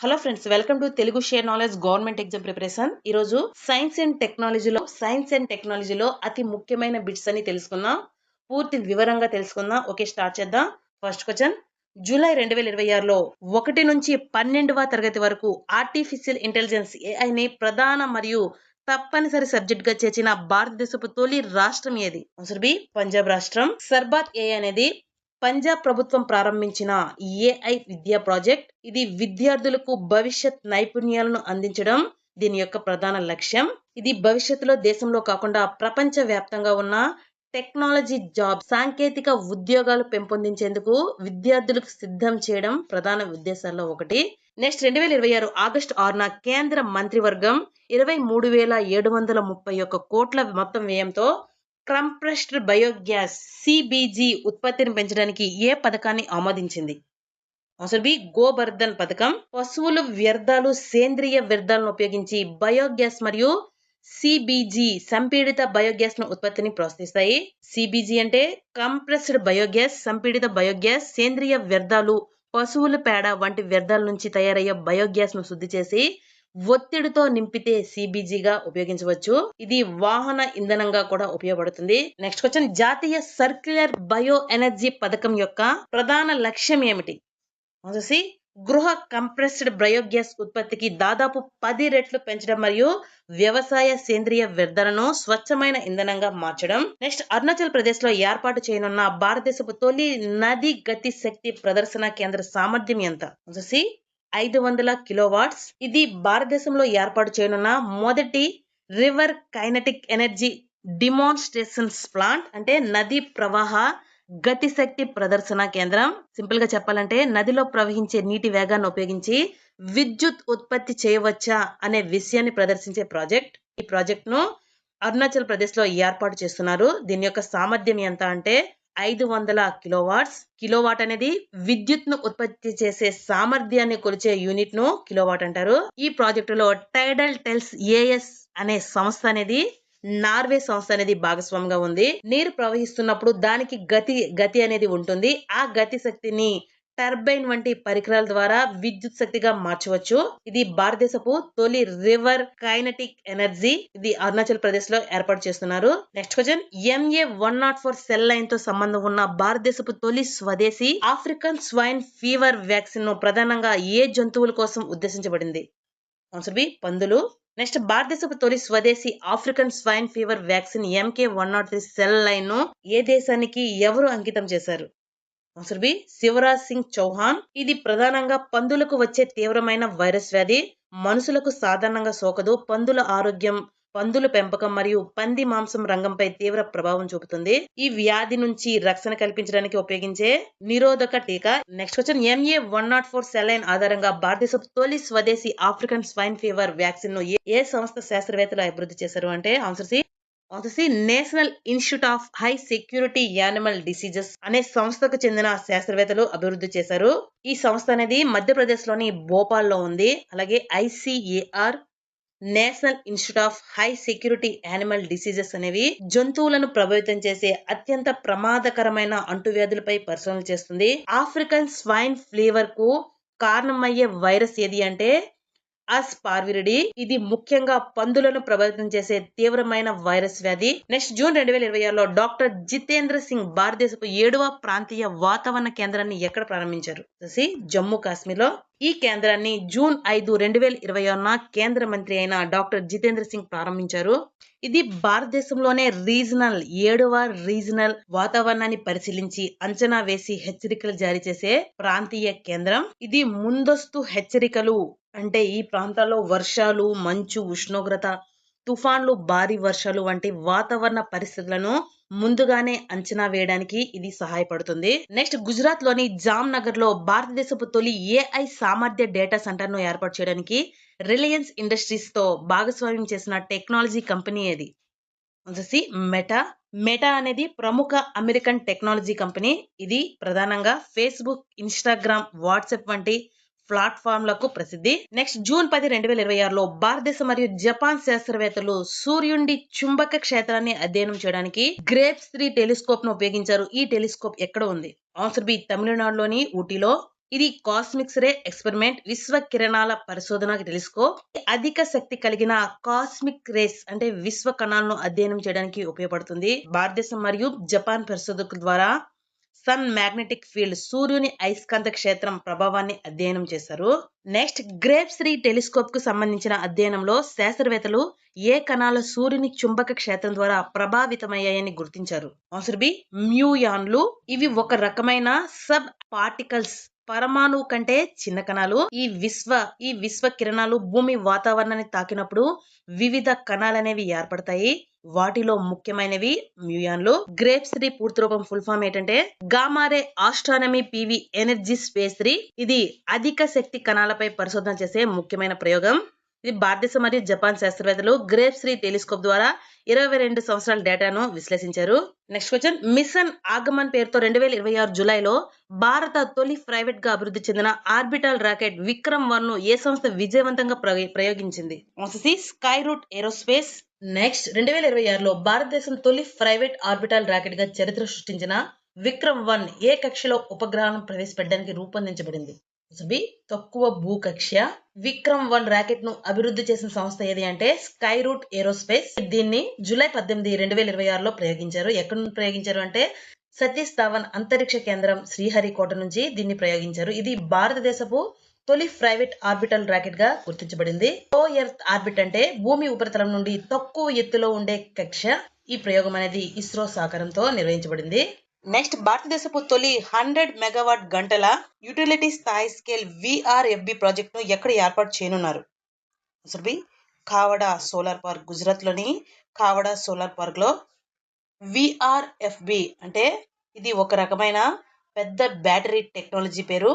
Hello friends, welcome to Telugu share knowledge government exam preparation. ఈరోజు science and టెక్నాలజీలో అతి ముఖ్యమైన బిట్స్ అని తెలుసుకుందాం. పూర్తి వివరంగా తెలుసుకుందాం. ఓకే, స్టార్ట్ చేద్దాం. ఫస్ట్ క్వశ్చన్, జూలై 2026లో 1 నుంచి 12వ తరగతి వరకు ఆర్టిఫిషియల్ ఇంటెలిజెన్స్ ఏఐని ప్రధాన మరియు తప్పనిసరి సబ్జెక్ట్ గా చేర్చిన భారతదేశపు తొలి రాష్ట్రం ఏది? ఆన్సర్ బి, పంజాబ్ రాష్ట్రం. సర్బాత్ ఏఐ అనేది పంజాబ్ ప్రభుత్వం ప్రారంభించిన ఏఐ విద్యా ప్రాజెక్ట్. ఇది విద్యార్థులకు భవిష్యత్ నైపుణ్యాలను అందించడం దీని యొక్క ప్రధాన లక్ష్యం. ఇది భవిష్యత్తులో దేశంలో కాకుండా ప్రపంచ వ్యాప్తంగా ఉన్న టెక్నాలజీ జాబ్ సాంకేతిక ఉద్యోగాలు పెంపొందించేందుకు విద్యార్థులకు సిద్ధం చేయడం ప్రధాన ఉద్దేశాల్లో ఒకటి. నెక్స్ట్, 2026 ఆగస్టు 6న కేంద్ర మంత్రివర్గం 23,731 కోట్ల మొత్తం వ్యయంతో కంప్రెస్డ్ బయోగ్యాస్ సిబిజి ఉత్పత్తిని పెంచడానికి ఏ పథకాన్ని ఆమోదించింది? ఆన్సర్ బి, గోబర్ధన్ పథకం. పశువుల వ్యర్థాలు, సేంద్రియ వ్యర్థాలను ఉపయోగించి బయోగ్యాస్ మరియు సిబిజి సంపీడిత బయోగ్యాస్ ను ఉత్పత్తిని ప్రోత్సహిస్తాయి. సిబిజి అంటే కంప్రెస్డ్ బయోగ్యాస్, సంపీడిత బయోగ్యాస్, సేంద్రియ వ్యర్థాలు, పశువుల పేడ వంటి వ్యర్థాల నుంచి తయారయ్యే బయోగ్యాస్ ను శుద్ధి చేసి ఒత్తిడితో నింపితే సిబిజిగా ఉపయోగించవచ్చు. ఇది వాహన ఇంధనంగా కూడా ఉపయోగపడుతుంది. నెక్స్ట్ క్వశ్చన్, జాతీయ సర్క్యులర్ బయో ఎనర్జీ పథకం యొక్క ప్రధాన లక్ష్యం ఏమిటి? ఆన్సర్ సి, గృహ కంప్రెస్డ్ బయోగ్యాస్ ఉత్పత్తికి దాదాపు 10 రెట్లు పెంచడం మరియు వ్యవసాయ సేంద్రియ వ్యర్థాలను స్వచ్ఛమైన ఇంధనంగా మార్చడం. నెక్స్ట్, అరుణాచల్ ప్రదేశ్ లో ఏర్పాటు చేయనున్న భారతదేశపు తొలి నది గతి శక్తి ప్రదర్శన కేంద్ర సామర్థ్యం ఎంత? Answer C, 500 kilowatts. ఇది భారతదేశంలో ఏర్పాటు చేయనున్న మొదటి river kinetic energy demonstrations plant. అంటే నది ప్రవాహ గతి శక్తి ప్రదర్శన కేంద్రం. సింపుల్ గా చెప్పాలంటే నదిలో ప్రవహించే నీటి వేగాన్ని ఉపయోగించి విద్యుత్ ఉత్పత్తి చేయవచ్చా అనే విషయాన్ని ప్రదర్శించే ప్రాజెక్ట్. ఈ ప్రాజెక్ట్ ను అరుణాచల్ ప్రదేశ్ లో ఏర్పాటు చేస్తున్నారు. దీని యొక్క సామర్థ్యం ఎంత అంటే 500 కిలోవాట్స్. కిలోవాట్ అనేది విద్యుత్ ను ఉత్పత్తి చేసే సామర్థ్యాన్ని కొలిచే యూనిట్ ను కిలోవాట్ అంటారు. ఈ ప్రాజెక్టులో టైడల్ టెల్స్ ఏఎస్ అనే సంస్థ అనేది నార్వే సంస్థ అనేది భాగస్వామిగా ఉంది. నీరు ప్రవహిస్తున్నప్పుడు దానికి గతి అనేది ఉంటుంది. ఆ గతి శక్తిని టర్బైన్ వంటి పరికరాల ద్వారా విద్యుత్ శక్తిగా మార్చవచ్చు. ఇది భారతదేశపు తొలి రివర్ కైనటిక్ ఎనర్జీ. ఇది అరుణాచల్ ప్రదేశ్ లో ఏర్పాటు చేస్తున్నారు. Next question, MA104 cell line తో సంబంధం ఉన్న భారతదేశపు తొలి స్వదేశీ ఆఫ్రికన్ స్వైన్ ఫీవర్ వ్యాక్సిన్ ను ప్రధానంగా ఏ జంతువుల కోసం ఉద్దేశించబడింది? ఆన్సర్ బి, పందులు. నెక్స్ట్, భారతదేశపు తొలి స్వదేశీ African swine fever vaccine MK103 cell line ను ఏ దేశానికి ఎవరు అంకితం చేశారు? Answer B, Shivraj Singh Chouhan. ఇది ప్రధానంగా పందులకు వచ్చే తీవ్రమైన వైరస్ వ్యాధి. మనుషులకు సాధారణంగా సోకదు. పందుల ఆరోగ్యం, పందుల పెంపకం మరియు పంది మాంసం రంగంపై తీవ్ర ప్రభావం చూపుతుంది. ఈ వ్యాధి నుంచి రక్షణ కల్పించడానికి ఉపయోగించే నిరోధక టీకా. నెక్స్ట్ క్వశ్చన్, MA104 సెలైన్ ఆధారంగా భారతదేశ తొలి స్వదేశీ ఆఫ్రికన్ స్వైన్ ఫీవర్ వ్యాక్సిన్ ను ఏ సంస్థ శాస్త్రవేత్తలు అభివృద్ధి చేశారు అంటే answer C, national institute of high security animal diseases అనే సంస్థకు చెందిన శాస్త్రవేత్తలు అభివృద్ధి చేశారు. ఈ సంస్థ అనేది మధ్యప్రదేశ్ లోని భోపాల్ లో ఉంది. అలాగే ICAR national institute of high security animal diseases అనేవి జంతువులను ప్రభావితం చేసే అత్యంత ప్రమాదకరమైన అంటువ్యాధులపై పరిశోధనలు చేస్తుంది. ఆఫ్రికన్ స్వైన్ ఫీవర్ కు కారణమయ్యే వైరస్ ఏది అంటే పార్విరిడి. ఇది ముఖ్యంగా పందులను ప్రభావితం చేసే తీవ్రమైన వైరస్ వ్యాధి. నెక్స్ట్, జూన్ 2026లో డాక్టర్ జితేంద్ర సింగ్ భారతదేశపు 7వ ప్రాంతీయ వాతావరణ కేంద్రాన్ని ఎక్కడ ప్రారంభించారు? జమ్మూ కాశ్మీర్ లో. ఈ కేంద్రాన్ని జూన్ 5, 2026న కేంద్ర మంత్రి అయిన డాక్టర్ జితేంద్ర సింగ్ ప్రారంభించారు. ఇది భారతదేశంలోనే 7వ రీజనల్ వాతావరణాన్ని పరిశీలించి అంచనా వేసి హెచ్చరికలు జారీ చేసే ప్రాంతీయ కేంద్రం. ఇది ముందస్తు హెచ్చరికలు అంటే ఈ ప్రాంతాల్లో వర్షాలు, మంచు, ఉష్ణోగ్రత, తుఫాన్లు, భారీ వర్షాలు వంటి వాతావరణ పరిస్థితులను ముందుగానే అంచనా వేయడానికి ఇది సహాయపడుతుంది. నెక్స్ట్, గుజరాత్ లోని జామ్ నగర్ లో భారతదేశపు తొలి AI సామర్థ్య డేటా సెంటర్ ను ఏర్పాటు చేయడానికి రిలయన్స్ ఇండస్ట్రీస్ తో భాగస్వామ్యం చేసిన టెక్నాలజీ కంపెనీ ఏది? మెటా అనేది ప్రముఖ అమెరికన్ టెక్నాలజీ కంపెనీ. ఇది ప్రధానంగా ఫేస్బుక్, ఇన్స్టాగ్రామ్, వాట్సాప్ వంటి ప్లాట్ఫామ్లకు ప్రసిద్ధి. నెక్స్ట్, జూన్ 10, 2026లో భారతదేశం మరియు జపాన్ శాస్త్రవేత్తలు సూర్యుడి చుంబక క్షేత్రాన్ని అధ్యయనం చేయడానికి గ్రేప్స్ 3 టెలిస్కోప్ ను ఉపయోగించారు. ఈ టెలిస్కోప్ ఎక్కడ ఉంది? ఆన్సర్ బి, తమిళనాడులోని ఊటీలో. ఇది కాస్మిక్స్ రే ఎక్స్పెరిమెంట్ విశ్వ కిరణాల పరిశోధన టెలిస్కోప్ అధిక శక్తి కలిగిన కాస్మిక్ రేస్ అంటే విశ్వ కణాలను అధ్యయనం చేయడానికి ఉపయోగపడుతుంది. భారతదేశం మరియు జపాన్ పరిశోధకుల ద్వారా సన్ మ్యాగ్నెటిక్ ఫీల్డ్ సూర్యుని అయస్కాంత క్షేత్రం ప్రభావాన్ని అధ్యయనం చేశారు. నెక్స్ట్ గ్రేప్స్ రీ టెలిస్కోప్ కు సంబంధించిన అధ్యయనంలో శాస్త్రవేత్తలు ఏ కణాలు సూర్యుని చుంబక క్షేత్రం ద్వారా ప్రభావితమయ్యాయని గుర్తించారు. ఆన్సర్ బి మ్యూయాన్లు. ఇవి ఒక రకమైన సబ్ పార్టికల్స్ పరమాణువు కంటే చిన్న కణాలు. ఈ విశ్వ కిరణాలు భూమి వాతావరణాన్ని తాకినప్పుడు వివిధ కణాలనేవి ఏర్పడతాయి. వాటిలో ముఖ్యమైనవి మ్యూయాన్లు. గ్రేప్స్ రీ పూర్తి రూపం ఫుల్ ఫామ్ ఏంటంటే gamma ray astronomy PeV energy space రీ. ఇది అధిక శక్తి కణాలపై పరిశోధన చేసే ముఖ్యమైన ప్రయోగం. ఇది భారతదేశం మరియు జపాన్ శాస్త్రవేత్తలు గ్రేప్స్ రీ టెలిస్కోప్ ద్వారా 22 సంవత్సరాల డేటాను విశ్లేషించారు. నెక్స్ట్ క్వశ్చన్ మిషన్ ఆగమన్ పేరుతో 2026 జూలైలో భారత తొలి ప్రైవేట్ గా అభివృద్ధి చెందిన ఆర్బిటల్ రాకెట్ విక్రమ్ 1 ను ఏ సంస్థ విజయవంతంగా ప్రయోగించింది. స్కై రూట్ ఏరోస్పేస్. నెక్స్ట్ 2026లో భారతదేశం తొలి ప్రైవేట్ ఆర్బిటల్ రాకెట్ గా చరిత్ర సృష్టించిన విక్రమ్ 1 ఏ కక్షలో ఉపగ్రహాలను ప్రవేశపెట్టడానికి రూపొందించబడింది. తక్కువ భూకక్ష. విక్రమ్ 1 రాకెట్ ను అభివృద్ధి చేసిన సంస్థ ఏది అంటే స్కై రూట్ ఏరోస్పేస్. దీన్ని జూలై 18, 2026లో ప్రయోగించారు. ఎక్కడ నుండి ప్రయోగించారు అంటే సతీష్ ధావన్ అంతరిక్ష కేంద్రం శ్రీహరికోట నుంచి దీన్ని ప్రయోగించారు. ఇది భారతదేశపు తొలి ప్రైవేట్ ఆర్బిటల్ రాకెట్ గా గుర్తించబడింది. లో ఎర్త్ ఆర్బిట్ అంటే భూమి ఉపరితలం నుండి తక్కువ ఎత్తులో ఉండే కక్ష. ఈ ప్రయోగం అనేది ఇస్రో సహకారంతో నిర్వహించబడింది. నెక్స్ట్ భారతదేశపు తొలి 100 మెగావాట్ గంటల యూటిలిటీ స్థాయి స్కేల్ విఆర్ఎఫ్బి ప్రాజెక్ట్ ను ఎక్కడ ఏర్పాటు చేయనున్నారు. కావడా సోలార్ పార్క్, గుజరాత్ లోని కావడా సోలార్ పార్క్ లో. విఆర్ఎఫ్బి అంటే ఇది ఒక రకమైన పెద్ద బ్యాటరీ టెక్నాలజీ పేరు.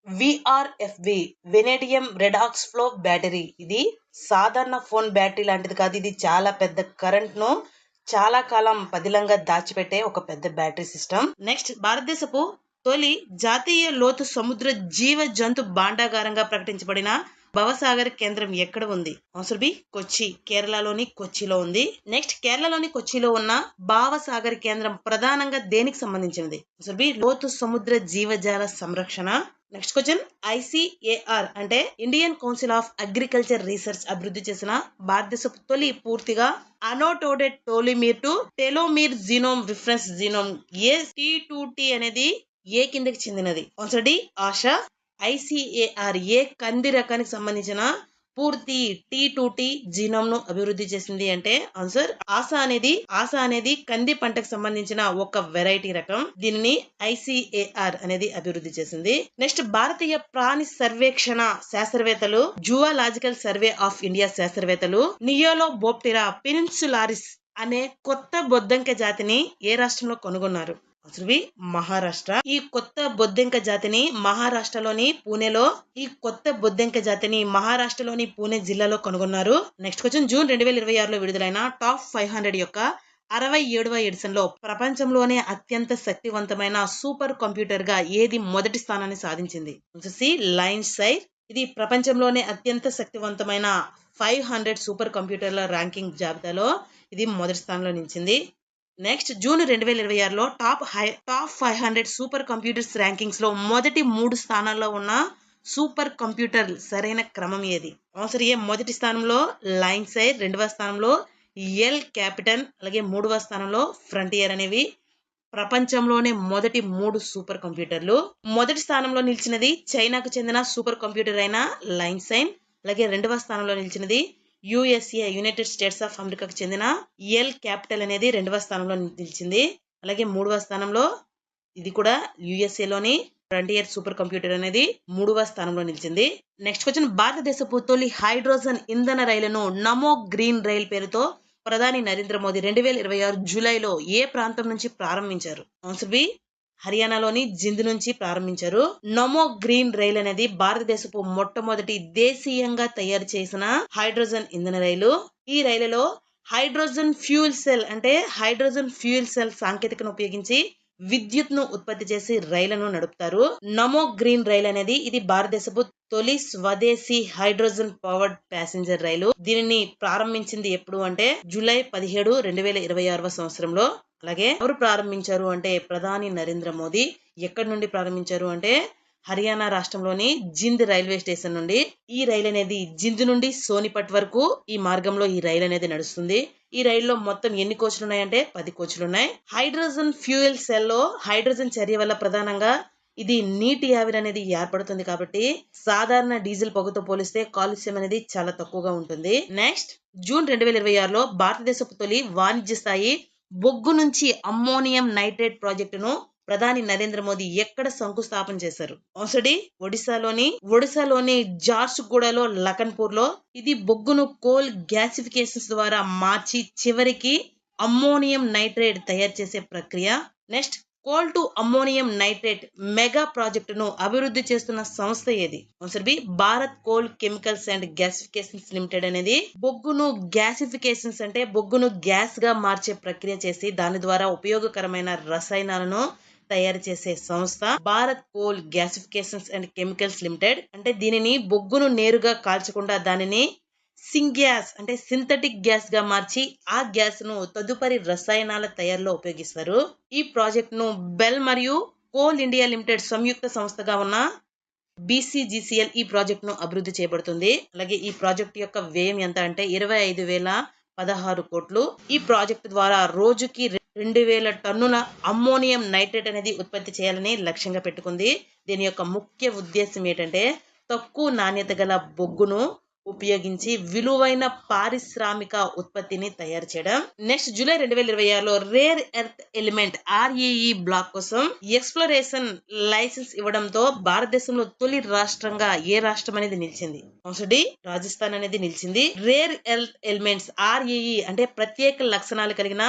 విఆర్ఎఫ్బి వెనేడియం రెడాక్స్ ఫ్లో బ్యాటరీ. ఇది సాధారణ ఫోన్ బ్యాటరీ లాంటిది కాదు. ఇది చాలా పెద్ద కరెంట్ ను చాలా కాలం పదిలంగా దాచిపెట్టే ఒక పెద్ద బ్యాటరీ సిస్టమ్. నెక్స్ట్ భారతదేశపు తొలి జాతీయ లోతు సముద్ర జీవ జంతు భాండాగారంగా ప్రకటించబడిన భవసాగర్ కేంద్రం ఎక్కడ ఉంది. ఆన్సర్ బి కొచ్చి. కేరళలోని కొచ్చిలో ఉంది. నెక్స్ట్ కేరళలోని కొచ్చిలో ఉన్న భావసాగర్ కేంద్రం ప్రధానంగా దేనికి సంబంధించినది. ఆన్సర్ బి లోతు సముద్ర జీవజాల సంరక్షణ. నెక్స్ట్ క్వశ్చన్ ఐసిఏఆర్ అంటే Indian council of agriculture research అభివృద్ధి చేసిన భారతదేశపు తొలి పూర్తిగా annotated telomere to telomere genome reference genome T2T అనేది ఏ కిందకి చెందినది. Answer D Asha. ఐసిఏఆర్ ఏ కంది రకానికి సంబంధించిన పూర్తి T2T జీనోమ్ ను అభివృద్ధి చేసింది అంటే ఆన్సర్ ఆశా అనేది కంది పంటకు సంబంధించిన ఒక వెరైటీ రకం. దీనిని ఐసిఏఆర్ అనేది అభివృద్ధి చేసింది. నెక్స్ట్ భారతీయ ప్రాణి సర్వేక్షణ శాస్త్రవేత్తలు జువాలాజికల్ సర్వే ఆఫ్ ఇండియా శాస్త్రవేత్తలు నియోలోబోప్టెరా పెనిన్సులారిస్ అనే కొత్త బొద్దంక జాతిని ఏ రాష్ట్రంలో కనుగొన్నారు. మహారాష్ట్ర. ఈ కొత్త బొద్దింక జాతిని మహారాష్ట్రలోని పూణే జిల్లాలో కనుగొన్నారు. నెక్స్ట్ క్వశ్చన్ జూన్ 2026లో విడుదలైన టాప్ 500 యొక్క 67వ ఎడిషన్ లో ప్రపంచంలోనే అత్యంత శక్తివంతమైన సూపర్ కంప్యూటర్ గా ఏది మొదటి స్థానాన్ని సాధించింది. లైన్ సైర్. ఇది ప్రపంచంలోనే అత్యంత శక్తివంతమైన 500 సూపర్ కంప్యూటర్ల ర్యాంకింగ్ జాబితాలో ఇది మొదటి స్థానంలో నిలిచింది. నెక్స్ట్ జూన్ 2026లో టాప్ 500 సూపర్ కంప్యూటర్స్ ర్యాంకింగ్స్ లో మొదటి 3 స్థానాల్లో ఉన్న సూపర్ కంప్యూటర్ సరైన క్రమం ఏది. ఆన్సర్ ఏ మొదటి స్థానంలో లైన్ సైర్, రెండవ స్థానంలో ఎల్ క్యాపిటన్, అలాగే మూడవ స్థానంలో ఫ్రంటియర్ అనేవి ప్రపంచంలోనే మొదటి 3 సూపర్ కంప్యూటర్లు. మొదటి స్థానంలో నిలిచినది చైనాకు చెందిన సూపర్ కంప్యూటర్ అయిన లైన్ సైన్, అలాగే రెండవ స్థానంలో నిలిచినది యుఎస్ఏ యునైటెడ్ స్టేట్స్ ఆఫ్ అమెరికాకు చెందిన ఎల్ క్యాపిటల్ అనేది రెండవ స్థానంలో నిలిచింది. అలాగే మూడవ స్థానంలో ఇది కూడా యుఎస్ఏలోని ఫ్రంటియర్ సూపర్ కంప్యూటర్ అనేది మూడవ స్థానంలో నిలిచింది. నెక్స్ట్ క్వశ్చన్ భారతదేశపు తొలి హైడ్రోజన్ ఇంధన రైలును నమో గ్రీన్ రైల్ పేరుతో ప్రధాని నరేంద్ర మోదీ 2026 జూలైలో ఏ ప్రాంతం నుంచి ప్రారంభించారు. ఆన్సర్ బి హర్యానాలోని జింద్ నుంచి ప్రారంభించారు. నమో గ్రీన్ రైల్ అనేది భారతదేశపు మొట్టమొదటి దేశీయంగా తయారు చేసిన హైడ్రోజన్ ఇంధన రైలు. ఈ రైలులో హైడ్రోజన్ ఫ్యూయల్ సెల్ సాంకేతికను ఉపయోగించి విద్యుత్ ను ఉత్పత్తి చేసి రైళ్లను నడుపుతారు. నమో గ్రీన్ రైల్ అనేది ఇది భారతదేశపు తొలి స్వదేశీ హైడ్రోజన్ పవర్డ్ ప్యాసింజర్ రైలు. దీనిని ప్రారంభించింది ఎప్పుడు అంటే జూలై 17, 2026 సంవత్సరంలో. అలాగే ఎవరు ప్రారంభించారు అంటే ప్రధాని నరేంద్ర మోదీ. ఎక్కడి నుండి ప్రారంభించారు అంటే హర్యానా రాష్ట్రంలోని జింద్ రైల్వే స్టేషన్ నుండి. ఈ రైలు అనేది జింద్ నుండి సోనిపట్ వరకు ఈ మార్గంలో ఈ రైలు అనేది నడుస్తుంది. ఈ రైల్లో మొత్తం ఎన్ని కోచ్లు ఉన్నాయంటే 10 కోచ్లు ఉన్నాయి. హైడ్రోజన్ ఫ్యూయల్ సెల్ లో హైడ్రోజన్ చర్య వల్ల ప్రధానంగా ఇది నీటి ఆవిరి అనేది ఏర్పడుతుంది కాబట్టి సాధారణ డీజిల్ పొగతో పోలిస్తే కాలుష్యం అనేది చాలా తక్కువగా ఉంటుంది. నెక్స్ట్ జూన్ 2026లో భారతదేశపు తొలి వాణిజ్య స్థాయి బొగ్గు నుంచి అమ్మోనియం నైట్రేట్ ప్రాజెక్టును ప్రధాని నరేంద్ర మోదీ ఎక్కడ శంకుస్థాపన చేశారు? ఆల్రెడీ ఒడిశాలోని జార్సుగూడలో లఖన్పూర్ లో. ఇది బొగ్గును కోల్ గ్యాసిఫికేషన్స్ ద్వారా మార్చి చివరికి అమ్మోనియం నైట్రేట్ తయారు చేసే ప్రక్రియ. Next coal to ammonium nitrate mega ప్రాజెక్టును అభివృద్ధి చేస్తున్న సంస్థ ఏది? Answer B Bharat coal chemicals and gasifications limited అనేది బొగ్గును గ్యాసిఫికేషన్స్ అంటే బొగ్గును గ్యాస్ గా మార్చే ప్రక్రియ చేసి దాని ద్వారా ఉపయోగకరమైన రసాయనాలను తయారు చేసే సంస్థ Bharat coal gasifications and chemicals limited. అంటే దీనిని బొగ్గును నేరుగా కాల్చకుండా దానిని సింగ్యాస్ అంటే సింథటిక్ గ్యాస్ గా మార్చి ఆ గ్యాస్ ను తదుపరి రసాయనాల తయారీలో ఉపయోగిస్తారు. ఈ ప్రాజెక్ట్ ను బెల్ మరియు కోల్ ఇండియా లిమిటెడ్ సంయుక్త సంస్థగా ఉన్న BCGCL ఈ ప్రాజెక్ట్ ను అభివృద్ధి చేయబడుతుంది. అలాగే ఈ ప్రాజెక్ట్ యొక్క వ్యయం ఎంత అంటే 25,016 కోట్లు. ఈ ప్రాజెక్ట్ ద్వారా రోజుకి 2,000 టన్నుల అమ్మోనియం నైట్రేట్ అనేది ఉత్పత్తి చేయాలని లక్ష్యంగా పెట్టుకుంది. దీని యొక్క ముఖ్య ఉద్దేశం ఏంటంటే తక్కువ నాణ్యత గల బొగ్గును ఉపయోగించి విలువైన పారిశ్రామిక ఉత్పత్తిని తయారు చేయడం. నెక్స్ట్ జూలై 2026లో rare earth element REE block కోసం ఎక్స్ప్లోరేషన్ లైసెన్స్ ఇవ్వడంతో భారతదేశంలో తొలి రాష్ట్రంగా ఏ రాష్ట్రం అనేది నిలిచింది? ఆల్రెడీ రాజస్థాన్ అనేది నిలిచింది. రేర్ ఎర్త్ ఎలిమెంట్స్ REE అంటే ప్రత్యేక లక్షణాలు కలిగిన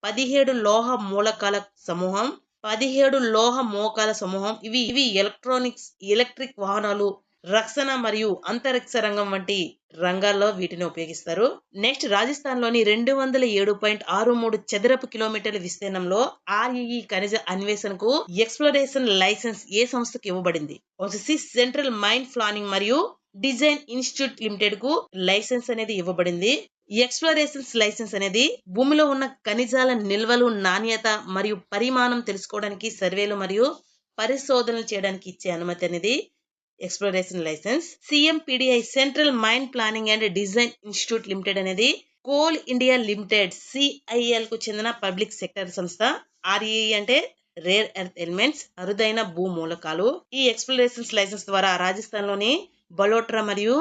17 లోహ మూలకాల సమూహం. 17 లోహ మూలకాల సమూహం ఇవి ఎలక్ట్రిక్ వాహనాలు, రక్షణ మరియు అంతరిక్ష రంగం వంటి రంగాల్లో వీటిని ఉపయోగిస్తారు. నెక్స్ట్ రాజస్థాన్ లోని 207.63 చదరపు కిలోమీటర్ల విస్తీర్ణంలో REE ఖనిజ అన్వేషణకు ఎక్స్ప్లోరేషన్ లైసెన్స్ ఏ సంస్థకు ఇవ్వబడింది? వచ్చేసి సెంట్రల్ మైన్ ప్లానింగ్ మరియు డిజైన్ ఇన్స్టిట్యూట్ లిమిటెడ్ కు లైసెన్స్ అనేది ఇవ్వబడింది. ఎక్స్ప్లోరేషన్స్ లైసెన్స్ అనేది భూమిలో ఉన్న ఖనిజాల నిల్వలు, నాణ్యత మరియు పరిమాణం తెలుసుకోవడానికి సర్వేలు మరియు పరిశోధనలు చేయడానికి ఇచ్చే అనుమతి అనేది exploration licence. CMPDI central mine planning and design institute limited అనేది కోల్ ఇండియా లిమిటెడ్ CIL కు చెందిన పబ్లిక్ సెక్టర్ సంస్థ. REE అంటే రేర్ ఎర్త్ ఎలిమెంట్స్ అరుదైన భూ మూలకాలు. ఈ ఎక్స్ప్లోరేషన్స్ లైసెన్స్ ద్వారా రాజస్థాన్ లోని బలోట్రా మరియు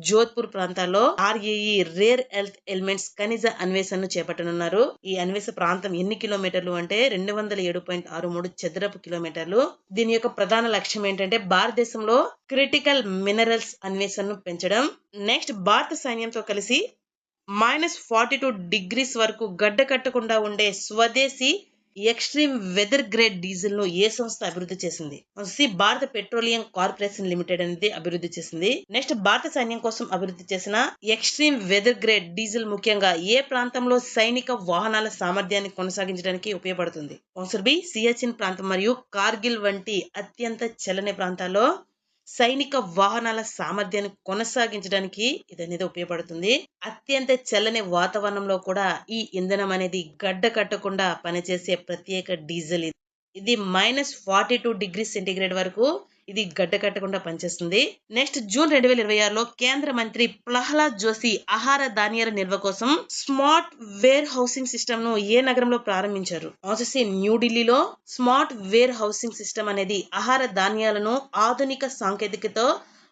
జోధ్పూర్ ప్రాంతాల్లో REE రేర్ ఎర్త్ ఎలిమెంట్స్ ఖనిజ అన్వేషణను చేపట్టనున్నారు. ఈ అన్వేషణ ప్రాంతం ఎన్ని కిలోమీటర్లు అంటే 207.63 చదరపు కిలోమీటర్లు. దీని యొక్క ప్రధాన లక్ష్యం ఏంటంటే భారతదేశంలో క్రిటికల్ మినరల్స్ అన్వేషణను పెంచడం. నెక్స్ట్ భారత సైన్యంతో కలిసి -42 డిగ్రీస్ వరకు గడ్డ కట్టకుండా ఉండే స్వదేశీ ఎక్స్ట్రీమ్ వెదర్ గ్రేడ్ డీజిల్ ను ఏ సంస్థ అభివృద్ధి చేసింది? భారత పెట్రోలియం కార్పొరేషన్ లిమిటెడ్ అనేది అభివృద్ధి చేసింది. నెక్స్ట్ భారత సైన్యం కోసం అభివృద్ధి చేసిన ఎక్స్ట్రీమ్ వెదర్ గ్రేడ్ డీజిల్ ముఖ్యంగా ఏ ప్రాంతంలో సైనిక వాహనాల సామర్థ్యాన్ని కొనసాగించడానికి ఉపయోగపడుతుంది? ఆన్సర్ బి సియాచిన్ ప్రాంతం మరియు కార్గిల్ వంటి అత్యంత చల్లని ప్రాంతాల్లో సైనిక వాహనాల సామర్థ్యాన్ని కొనసాగించడానికి ఇది అనేది ఉపయోగపడుతుంది. అత్యంత చల్లని వాతావరణంలో కూడా ఈ ఇంధనం అనేది గడ్డ కట్టకుండా పనిచేసే ప్రత్యేక డీజిల్. ఇది -42 డిగ్రీ సెంటీగ్రేడ్ వరకు ఇది గడ్డ కట్టకుండా పనిచేస్తుంది. నెక్స్ట్ జూన్ 2026లో కేంద్ర మంత్రి ప్రహ్లాద్ జోషి ఆహార ధాన్యాల నిల్వ కోసం స్మార్ట్ వేర్ హౌసింగ్ సిస్టమ్ ను ఏ నగరంలో ప్రారంభించారు? వచ్చేసి న్యూఢిల్లీలో. స్మార్ట్ వేర్ హౌసింగ్ సిస్టమ్ అనేది ఆహార ధాన్యాలను ఆధునిక సాంకేతికతో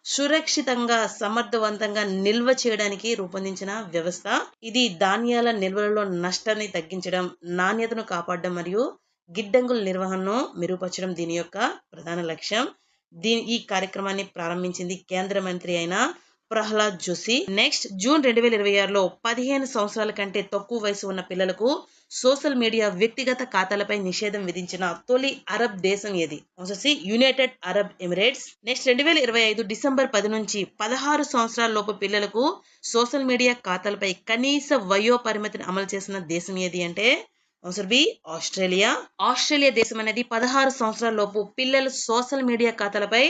సురక్షితంగా, సమర్థవంతంగా నిల్వ చేయడానికి రూపొందించిన వ్యవస్థ. ఇది ధాన్యాల నిల్వలలో నష్టాన్ని తగ్గించడం, నాణ్యతను కాపాడడం మరియు గిడ్డంగుల నిర్వహణను మెరుగుపరచడం దీని యొక్క ప్రధాన లక్ష్యం. ఈ కార్యక్రమాన్ని ప్రారంభించింది కేంద్ర మంత్రి అయిన ప్రహ్లాద్ జోషి. నెక్స్ట్ జూన్ 2026లో 15 సంవత్సరాల కంటే తక్కువ వయసు ఉన్న పిల్లలకు సోషల్ మీడియా వ్యక్తిగత ఖాతాలపై నిషేధం విధించిన తొలి అరబ్ దేశం ఏది? వచ్చేసి United Arab Emirates. Next 2025 December 10 నుంచి 16 సంవత్సరాల లోపు పిల్లలకు సోషల్ మీడియా ఖాతాలపై కనీస వయో పరిమితిని అమలు చేసిన దేశం ఏది అంటే ఆన్సర్ బి ఆస్ట్రేలియా. ఆస్ట్రేలియా దేశం అనేది 16 సంవత్సరాల లోపు పిల్లల సోషల్ మీడియా ఖాతాలపై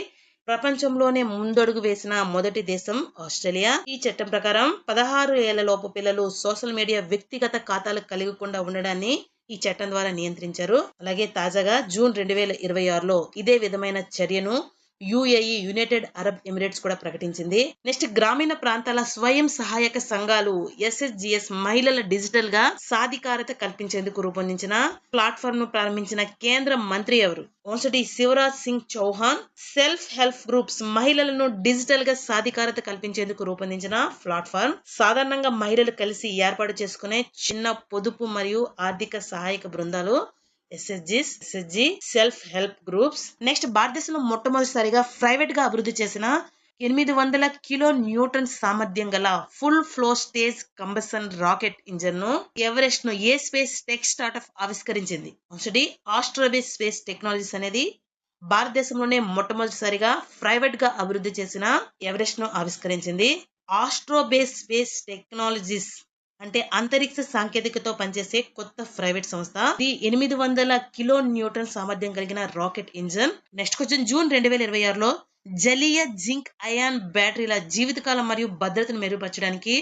ప్రపంచంలోనే ముందడుగు వేసిన మొదటి దేశం ఆస్ట్రేలియా. ఈ చట్టం ప్రకారం 16 ఏళ్ల లోపు పిల్లలు సోషల్ మీడియా వ్యక్తిగత ఖాతాలు కలిగకుండా ఉండడాన్ని ఈ చట్టం ద్వారా నియంత్రించారు. అలాగే తాజాగా జూన్ 2026లో ఇదే విధమైన చర్యను యుఏఈ, యునైటెడ్ అరబ్ ఎమిరేట్స్ కూడా ప్రకటించింది. నెక్స్ట్ గ్రామీణ ప్రాంతాల స్వయం సహాయక సంఘాలు ఎస్ఎస్జిఎస్ మహిళల డిజిటల్ గా సాధికారత కల్పించేందుకు రూపొందించిన ప్లాట్ఫామ్ ను ప్రారంభించిన కేంద్ర మంత్రి ఎవరు? Answer Shivraj Singh Chouhan. Self help groups మహిళలను డిజిటల్ గా సాధికారత కల్పించేందుకు రూపొందించిన ప్లాట్ఫామ్. సాధారణంగా మహిళలు కలిసి ఏర్పాటు చేసుకునే చిన్న పొదుపు మరియు ఆర్థిక సహాయక బృందాలు SSG self help groups. Next భారతదేశంలో మొట్టమొదటిసారిగా ప్రైవేట్ గా అభివృద్ధి చేసిన 800 కిలో న్యూటన్ సామర్థ్యం గల full flow stage combustion rocket engine ను ఎవరెస్ట్ ను ఏ స్పేస్ టెక్ స్టార్ట్అప్ ఆవిష్కరించింది? ఆస్ట్రోబేస్ స్పేస్ టెక్నాలజీస్ అనేది భారతదేశంలోనే మొట్టమొదటిసారిగా ప్రైవేట్ గా అభివృద్ధి చేసిన ఎవరెస్ట్ ను ఆవిష్కరించింది. ఆస్ట్రోబేస్ స్పేస్ టెక్నాలజీస్ అంటే అంతరిక్ష సాంకేతికతో పనిచేసే కొత్త ప్రైవేట్ సంస్థ. ఇది 800 కిలో న్యూటన్ సామర్థ్యం కలిగిన rocket engine. Next question, June 2026లో జలీయ జింక్ అయాన్ బ్యాటరీల జీవితకాలం మరియు భద్రతను మెరుగుపరచడానికి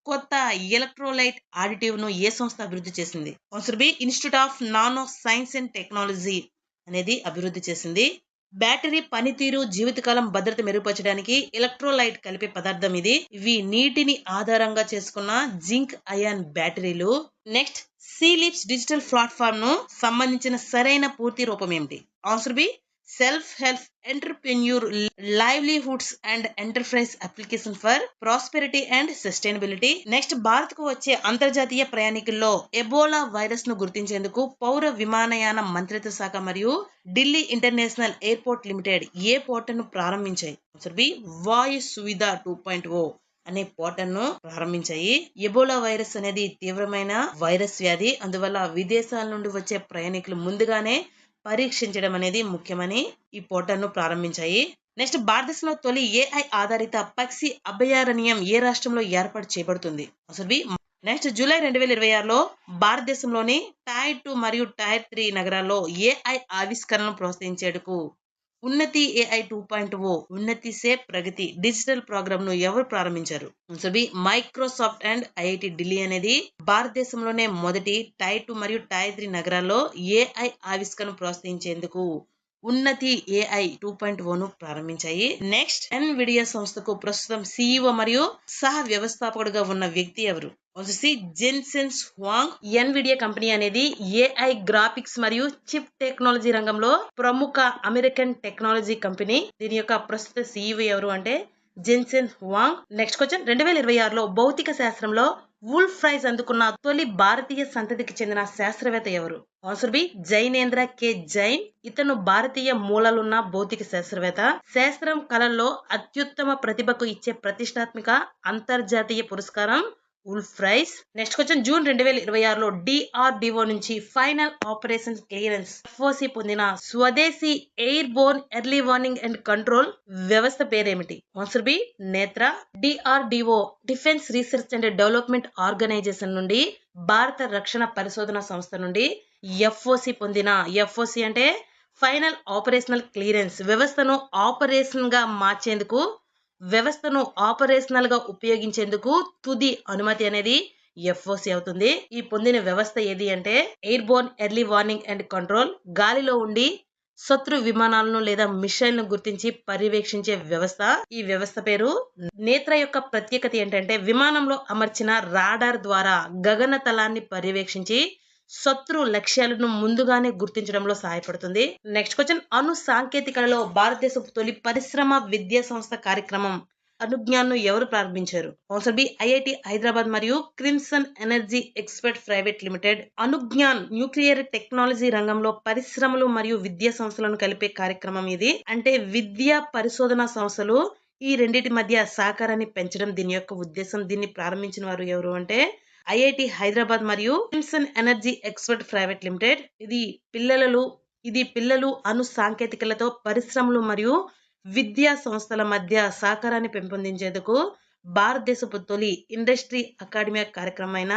కొత్త ఎలక్ట్రోలైట్ ఆడిటివ్ ను ఏ సంస్థ అభివృద్ధి చేసింది? Answer B institute of nano science and technology అనేది అభివృద్ధి చేసింది. బ్యాటరీ పనితీరు, జీవితకాలం, భద్రత మెరుగుపరచడానికి ఎలక్ట్రోలైట్ కలిపే పదార్థం ఇది. ఇవి నీటిని ఆధారంగా చేసుకున్న జింక్ అయాన్ బ్యాటరీలు. నెక్స్ట్ సీలిప్స్ డిజిటల్ ప్లాట్ఫామ్ ను సంబంధించిన సరైన పూర్తి రూపం ఏమిటి? Answer B self help entrepreneur livelihoods and enterprise application for prosperity and sustainability. Next Bharat కు వచ్చే అంతర్జాతీయ ప్రయాణికుల్లో ఎబోలా వైరస్ ను గుర్తించేందుకు పౌర విమానయాన మంత్రిత్వ శాఖ మరియు ఢిల్లీ ఇంటర్నేషనల్ ఎయిర్పోర్ట్ లిమిటెడ్ ఏ పోర్టల్ ను ప్రారంభించాయి? ఆన్సర్ బి వాయు సువిధ 2.0 అనే పోర్టల్ ను ప్రారంభించాయి. ఎబోలా వైరస్ అనేది తీవ్రమైన వైరస్ వ్యాధి. అందువల్ల విదేశాల నుండి వచ్చే ప్రయాణికులు ముందుగానే పరీక్షించడం అనేది ముఖ్యమని ఈ పోర్టల్ ను ప్రారంభించాయి. నెక్స్ట్ భారతదేశంలో తొలి ఏఐ ఆధారిత పక్షి అభయారణ్యం ఏ రాష్ట్రంలో ఏర్పాటు చేయబడుతుంది? అసలు నెక్స్ట్ జూలై 2026లో భారతదేశంలోని టైర్ 2 మరియు టైర్ 3 నగరాల్లో ఏఐ ఆవిష్కరణను ప్రోత్సహించేందుకు ఉన్నతి ఏఐ 2.0 ఉన్నతి సే ప్రగతి డిజిటల్ ప్రోగ్రామ్ ను ఎవరు ప్రారంభించారు? మైక్రోసాఫ్ట్ అండ్ ఐఐటి ఢిల్లీ అనేది భారతదేశంలోనే మొదటి టైర్ 2 మరియు టైర్ 3 నగరాల్లో ఏఐ ఆవిష్కరణ ప్రోత్సహించేందుకు ఉన్నతి ఏఐ 2.0 ను ప్రారంభించాయి. నెక్స్ట్ ఎన్విడియా సంస్థకు ప్రస్తుతం సిఇఓ మరియు సహ వ్యవస్థాపకుడుగా ఉన్న వ్యక్తి ఎవరు? జెన్సెన్ హ్వాంగ్. ఎన్విడియా కంపెనీ అనేది ఏఐ గ్రాఫిక్స్ మరియు చిప్ టెక్నాలజీ రంగంలో ప్రముఖ అమెరికన్ టెక్నాలజీ కంపెనీ. దీని యొక్క ప్రస్తుత సిఇఓ ఎవరు అంటే జెన్సెన్ హ్వాంగ్. నెక్స్ట్ క్వశ్చన్, 2026లో భౌతిక శాస్త్రంలో వుల్ఫ్ ప్రైజ్ అందుకున్న తొలి భారతీయ సంతతికి చెందిన శాస్త్రవేత్త ఎవరు? Answer B Jainendra K Jain. ఇతను భారతీయ మూలాలున్న భౌతిక శాస్త్రవేత్త. శాస్త్రం కళల్లో అత్యుత్తమ ప్రతిభకు ఇచ్చే ప్రతిష్టాత్మక అంతర్జాతీయ పురస్కారం wolf prize. Next question, June 2026లో డిఆర్డిఓ నుంచి ఫైనల్ ఆపరేషన్ క్లియరెన్స్ ఎఫ్ఓసి పొందిన స్వదేశీ air borne early warning and control వ్యవస్థ పేరేమిటి? Answer B Netra. DRDO defence research and development organisation నుండి భారత రక్షణ పరిశోధన సంస్థ నుండి ఎఫ్ఓసి పొందిన ఎఫ్ఓసి అంటే ఫైనల్ ఆపరేషనల్ క్లియరెన్స్ వ్యవస్థను ఆపరేషన్ గా మార్చేందుకు వ్యవస్థను ఆపరేషనల్ గా ఉపయోగించేందుకు తుది అనుమతి అనేది ఎఫ్ఓసి అవుతుంది. ఈ పొందిన వ్యవస్థ ఏది అంటే air borne early warning and control. గాలిలో ఉండి శత్రు విమానాలను లేదా మిసైల్ను గుర్తించి పర్యవేక్షించే వ్యవస్థ. ఈ వ్యవస్థ పేరు నేత్ర. యొక్క ప్రత్యేకత ఏంటంటే విమానంలో అమర్చిన రాడార్ ద్వారా గగన తలాన్ని పర్యవేక్షించి శత్రు లక్ష్యాలను ముందుగానే గుర్తించడంలో సహాయపడుతుంది. నెక్స్ట్ క్వశ్చన్, అణు సాంకేతికలలో భారతదేశపు తొలి పరిశ్రమ విద్యా సంస్థ కార్యక్రమం అనుజ్ఞాన్ ను ఎవరు ప్రారంభించారు? ఆన్సర్ బి ఐఐటి హైదరాబాద్ మరియు crimson energy expert private limited. Anujnan nuclear technology రంగంలో పరిశ్రమలు మరియు విద్యా సంస్థలను కలిపే కార్యక్రమం ఇది. అంటే విద్యా పరిశోధన సంస్థలు ఈ రెండింటి మధ్య సహకారాన్ని పెంచడం దీని యొక్క ఉద్దేశం. దీన్ని ప్రారంభించిన వారు ఎవరు అంటే ఐఐటి హైదరాబాద్ మరియు crimson energy expert private limited. ఇది పిల్లలు అణు సాంకేతికలతో పరిశ్రమలు మరియు విద్యా సంస్థల మధ్య సహకారాన్ని పెంపొందించేందుకు భారతదేశపు తొలి ఇండస్ట్రీ అకాడమిక్ కార్యక్రమమైన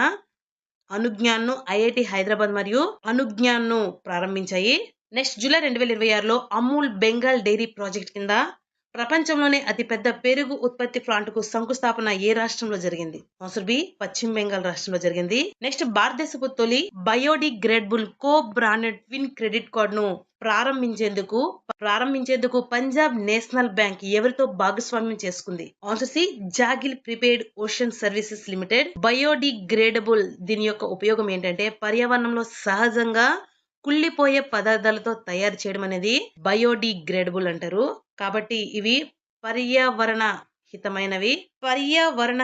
అనుజ్ఞాన్ ను ఐఐటి హైదరాబాద్ మరియు అనుజ్ఞాన్ ను ప్రారంభించాయి. నెక్స్ట్ జూలై 2026లో అమూల్ బెంగాల్ డైరీ ప్రాజెక్ట్ కింద ప్రపంచంలోనే అతిపెద్ద పెరుగు ఉత్పత్తి ప్లాంట్ కు శంకుస్థాపన ఏ రాష్ట్రంలో జరిగింది? ఆన్సర్ బి పశ్చిమ బెంగాల్ రాష్ట్రంలో జరిగింది. నెక్స్ట్ భారతదేశపు తొలి biodegradable co branded twin credit card ను ప్రారంభించేందుకు పంజాబ్ నేషనల్ బ్యాంక్ ఎవరితో భాగస్వామ్యం చేసుకుంది? Answer C Zaggle prepaid ocean services limited. Biodegradable దీని యొక్క ఉపయోగం ఏంటంటే పర్యావరణంలో సహజంగా కుళ్ళిపోయే పదార్థాలతో తయారు చేయడం అనేది బయోడిగ్రేడబుల్ అంటారు. కాబట్టి ఇవి పర్యావరణ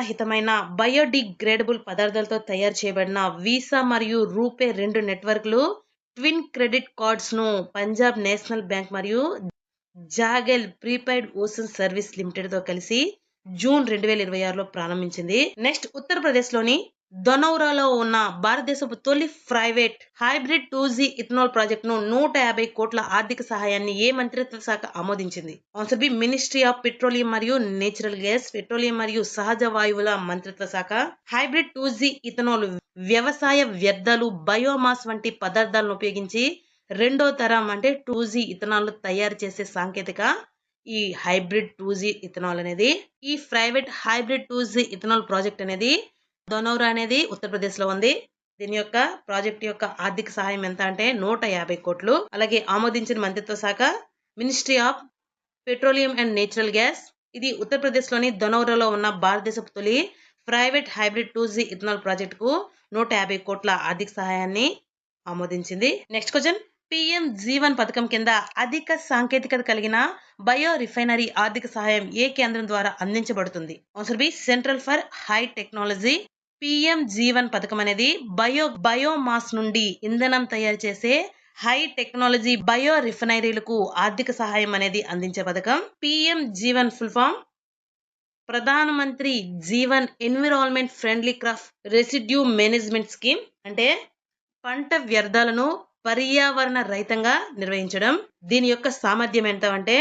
హితమైన బయోడిగ్రేడబుల్ పదార్థాలతో తయారు చేయబడిన వీసా మరియు రూపే 2 నెట్వర్క్లు ట్విన్ క్రెడిట్ కార్డ్స్ ను పంజాబ్ నేషనల్ బ్యాంక్ మరియు జాగెల్ ప్రీపెయిడ్ ఓషన్ సర్వీస్ లిమిటెడ్ తో కలిసి జూన్ 2026లో ప్రారంభించింది. నెక్స్ట్ ఉత్తరప్రదేశ్ లోని ధనౌరాలో ఉన్న భారతదేశపు తొలి private hybrid 2G ethanol project ను 150 కోట్ల ఆర్థిక సహాయాన్ని ఏ మంత్రిత్వ శాఖ ఆమోదించింది? Answer B ministry of petroleum మరియు నేచురల్ గ్యాస్, పెట్రోలియం మరియు సహజ వాయువుల మంత్రిత్వ శాఖ. హైబ్రిడ్ 2G ఇథనాల్ వ్యవసాయ వ్యర్థాలు, బయోమాస్ వంటి పదార్థాలను ఉపయోగించి రెండో తరం అంటే 2G ఇథనాల్ తయారు చేసే సాంకేతిక ఈ హైబ్రిడ్ 2G ఇథనాల్ అనేది. ఈ private hybrid 2G ethanol project అనేది ధనౌరా అనేది ఉత్తరప్రదేశ్ లో ఉంది. దీని యొక్క ప్రాజెక్ట్ యొక్క ఆర్థిక సహాయం ఎంత అంటే 150 కోట్లు. అలాగే ఆమోదించిన మంత్రిత్వ శాఖ ministry of petroleum and natural gas. ఇది ఉత్తరప్రదేశ్ లోని ధనౌరాలో ఉన్న భారతదేశపు తొలి private hybrid 2G ethanol project కు 150 కోట్ల ఆర్థిక సహాయాన్ని ఆమోదించింది. నెక్స్ట్ క్వశ్చన్, PMGI పథకం కింద అధిక సాంకేతికత కలిగిన బయో రిఫైనరీ ఆర్థిక సహాయం ఏ కేంద్రం ద్వారా అందించబడుతుంది? Answer B central for high technology. PMGI పథకం అనేది బయోమాస్ నుండి ఇంధనం తయారు చేసే హై టెక్నాలజీ బయో రిఫైనరీలకు ఆర్థిక సహాయం అనేది అందించే పథకం. PMGI ఫుల్ ఫామ్ ప్రధానమంత్రి Jeevan environment friendly crop residue management scheme. అంటే పంట వ్యర్థాలను పర్యావరణ రహితంగా నిర్వహించడం. దీని యొక్క సామర్థ్యం ఎంత అంటే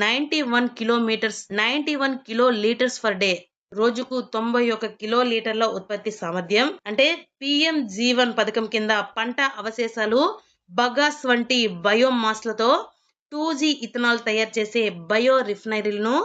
91 కిలో లీటర్స్ పర్ డే. రోజుకు 91 కిలో లీటర్ల ఉత్పత్తి సామర్థ్యం. అంటే PMGI పథకం కింద పంట అవశేషాలు, బగాస్ వంటి బయోమాస్లతో 2G ఇథనాల్ తయారు చేసే బయో రిఫైనరీలను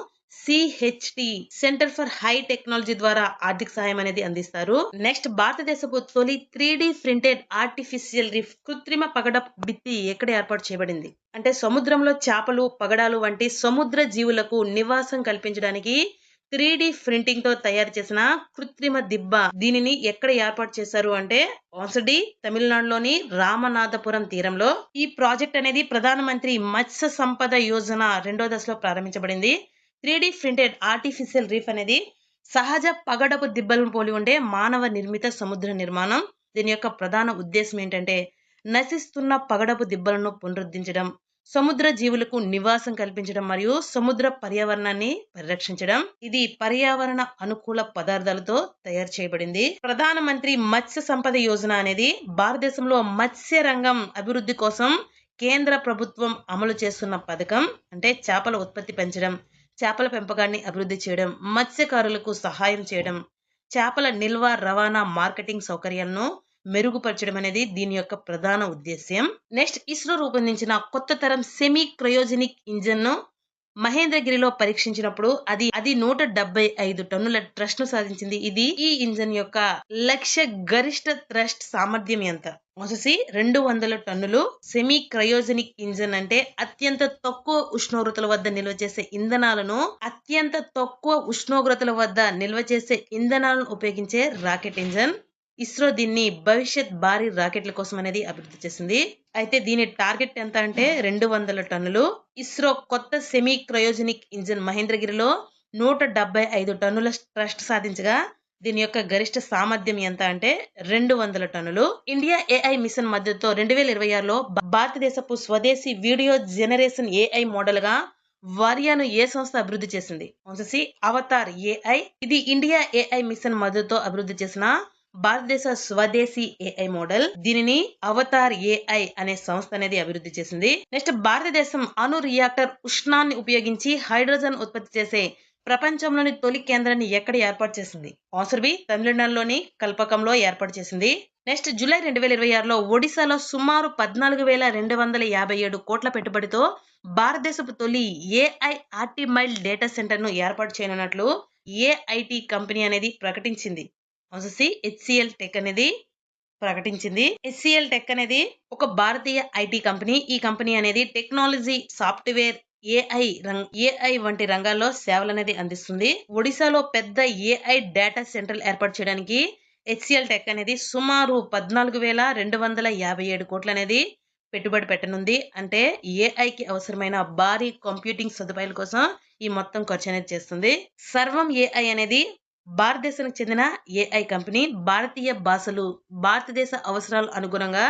CHT centre for high technology ద్వారా ఆర్థిక సహాయం అనేది అందిస్తారు. నెక్స్ట్ భారతదేశపు తొలి 3D ప్రింటెడ్ ఆర్టిఫిషియల్ రీఫ్ కృత్రిమ పగడపు భిత్తి ఎక్కడ ఏర్పాటు చేయబడింది? అంటే సముద్రంలో చేపలు, పగడాలు వంటి సముద్ర జీవులకు నివాసం కల్పించడానికి 3D ప్రింటింగ్ తో తయారు చేసిన కృత్రిమ దిబ్బ. దీనిని ఎక్కడ ఏర్పాటు చేశారు అంటే ఆన్సర్ డి తమిళనాడులోని రామనాథపురం తీరంలో. ఈ ప్రాజెక్ట్ అనేది ప్రధానమంత్రి మత్స్య సంపద యోజన 2వ దశలో ప్రారంభించబడింది. 3D ప్రింటెడ్ ఆర్టిఫిషియల్ రీఫ్ అనేది సహజ పగడపు దిబ్బలను పోలి ఉండే మానవ నిర్మిత సముద్ర నిర్మాణం. దీని యొక్క ప్రధాన ఉద్దేశం ఏంటంటే నశిస్తున్న పగడపు దిబ్బలను పునరుద్ధరించడం, సముద్ర జీవులకు నివాసం కల్పించడం మరియు సముద్ర పర్యావరణాన్ని పరిరక్షించడం. ఇది పర్యావరణ అనుకూల పదార్థాలతో తయారు చేయబడింది. ప్రధానమంత్రి మత్స్య సంపద యోజన అనేది భారతదేశంలో మత్స్య రంగం అభివృద్ధి కోసం కేంద్ర ప్రభుత్వం అమలు చేస్తున్న పథకం. అంటే చేపల ఉత్పత్తి పెంచడం, చేపల పెంపకాన్ని అభివృద్ధి చేయడం, మత్స్యకారులకు సహాయం చేయడం, చేపల నిల్వ, రవాణా, మార్కెటింగ్ సౌకర్యాలను మెరుగుపరచడం అనేది దీని యొక్క ప్రధాన ఉద్దేశ్యం. నెక్స్ట్ ఇస్రో రూపొందించిన కొత్త తరం సెమీ క్రయోజెనిక్ ఇంజన్ ను మహేంద్రగిరిలో పరీక్షించినప్పుడు అది 175 టన్నుల ట్రస్ట్ ను సాధించింది. ఈ ఇంజన్ యొక్క లక్ష్య గరిష్ట థ్రస్ట్ సామర్థ్యం ఎంత? ఆన్సర్ 200 టన్నులు. సెమీ క్రయోజెనిక్ ఇంజన్ అంటే అత్యంత తక్కువ ఉష్ణోగ్రతల వద్ద నిల్వ చేసే ఇంధనాలను ఉపయోగించే రాకెట్ ఇంజన్. ఇస్రో దీన్ని భవిష్యత్ భారీ రాకెట్ల కోసం అనేది అభివృద్ధి చేసింది. అయితే దీని టార్గెట్ ఎంత అంటే 200 టన్నులు. ఇస్రో కొత్త సెమీ క్రయోజెనిక్ ఇంజన్ మహేంద్రగిరిలో 175 టన్నుల ట్రస్ట్ సాధించగా దీని యొక్క గరిష్ట సామర్థ్యం ఎంత అంటే 200 టన్నులు. ఇండియా AI మిషన్ మద్దతుతో 2026లో భారతదేశపు స్వదేశీ వీడియో జనరేషన్ AI మోడల్ గా వారియాను ఏ సంస్థ అభివృద్ధి చేసింది? Answer Avatar AI. ఇది ఇండియా AI మిషన్ మద్దతుతో అభివృద్ధి చేసిన భారతదేశ స్వదేశీ AI మోడల్. దీనిని అవతార్ AI అనే సంస్థ అనేది అభివృద్ధి చేసింది. నెక్స్ట్ భారతదేశం అణు రియాక్టర్ ఉష్ణాన్ని ఉపయోగించి హైడ్రోజన్ ఉత్పత్తి చేసే ప్రపంచంలోని తొలి కేంద్రాన్ని ఎక్కడ ఏర్పాటు చేసింది? ఆన్సర్ బి తమిళనాడులోని కల్పకంలో ఏర్పాటు చేసింది. నెక్స్ట్ జూలై 2026లో ఒడిశాలో సుమారు 14,257 కోట్ల పెట్టుబడితో భారతదేశపు తొలి ఏఐ ఆర్టిమైల్ డేటా సెంటర్ ను ఏర్పాటు చేయనున్నట్లు ఏఐటి కంపెనీ అనేది ప్రకటించింది. హెచ్సిఎల్ టెక్ అనేది ప్రకటించింది. హెచ్సిఎల్ టెక్ అనేది ఒక భారతీయ ఐటీ కంపెనీ. ఈ కంపెనీ అనేది టెక్నాలజీ, సాఫ్ట్వేర్, ఏఐ వంటి రంగాల్లో సేవలు అనేది అందిస్తుంది. ఒడిశాలో పెద్ద ఏఐ డేటా సెంటర్ ఏర్పాటు చేయడానికి హెచ్సిఎల్ టెక్ అనేది సుమారు 14,257 కోట్లు అనేది పెట్టుబడి పెట్టనుంది. అంటే ఏఐకి అవసరమైన భారీ కంప్యూటింగ్ సదుపాయాల కోసం ఈ మొత్తం ఖర్చు అనేది చేస్తుంది. సర్వం ఏఐ అనేది భారతదేశానికి చెందిన ఏఐ కంపెనీ. భారతీయ భాషలు, భారతదేశ అవసరాలు అనుగుణంగా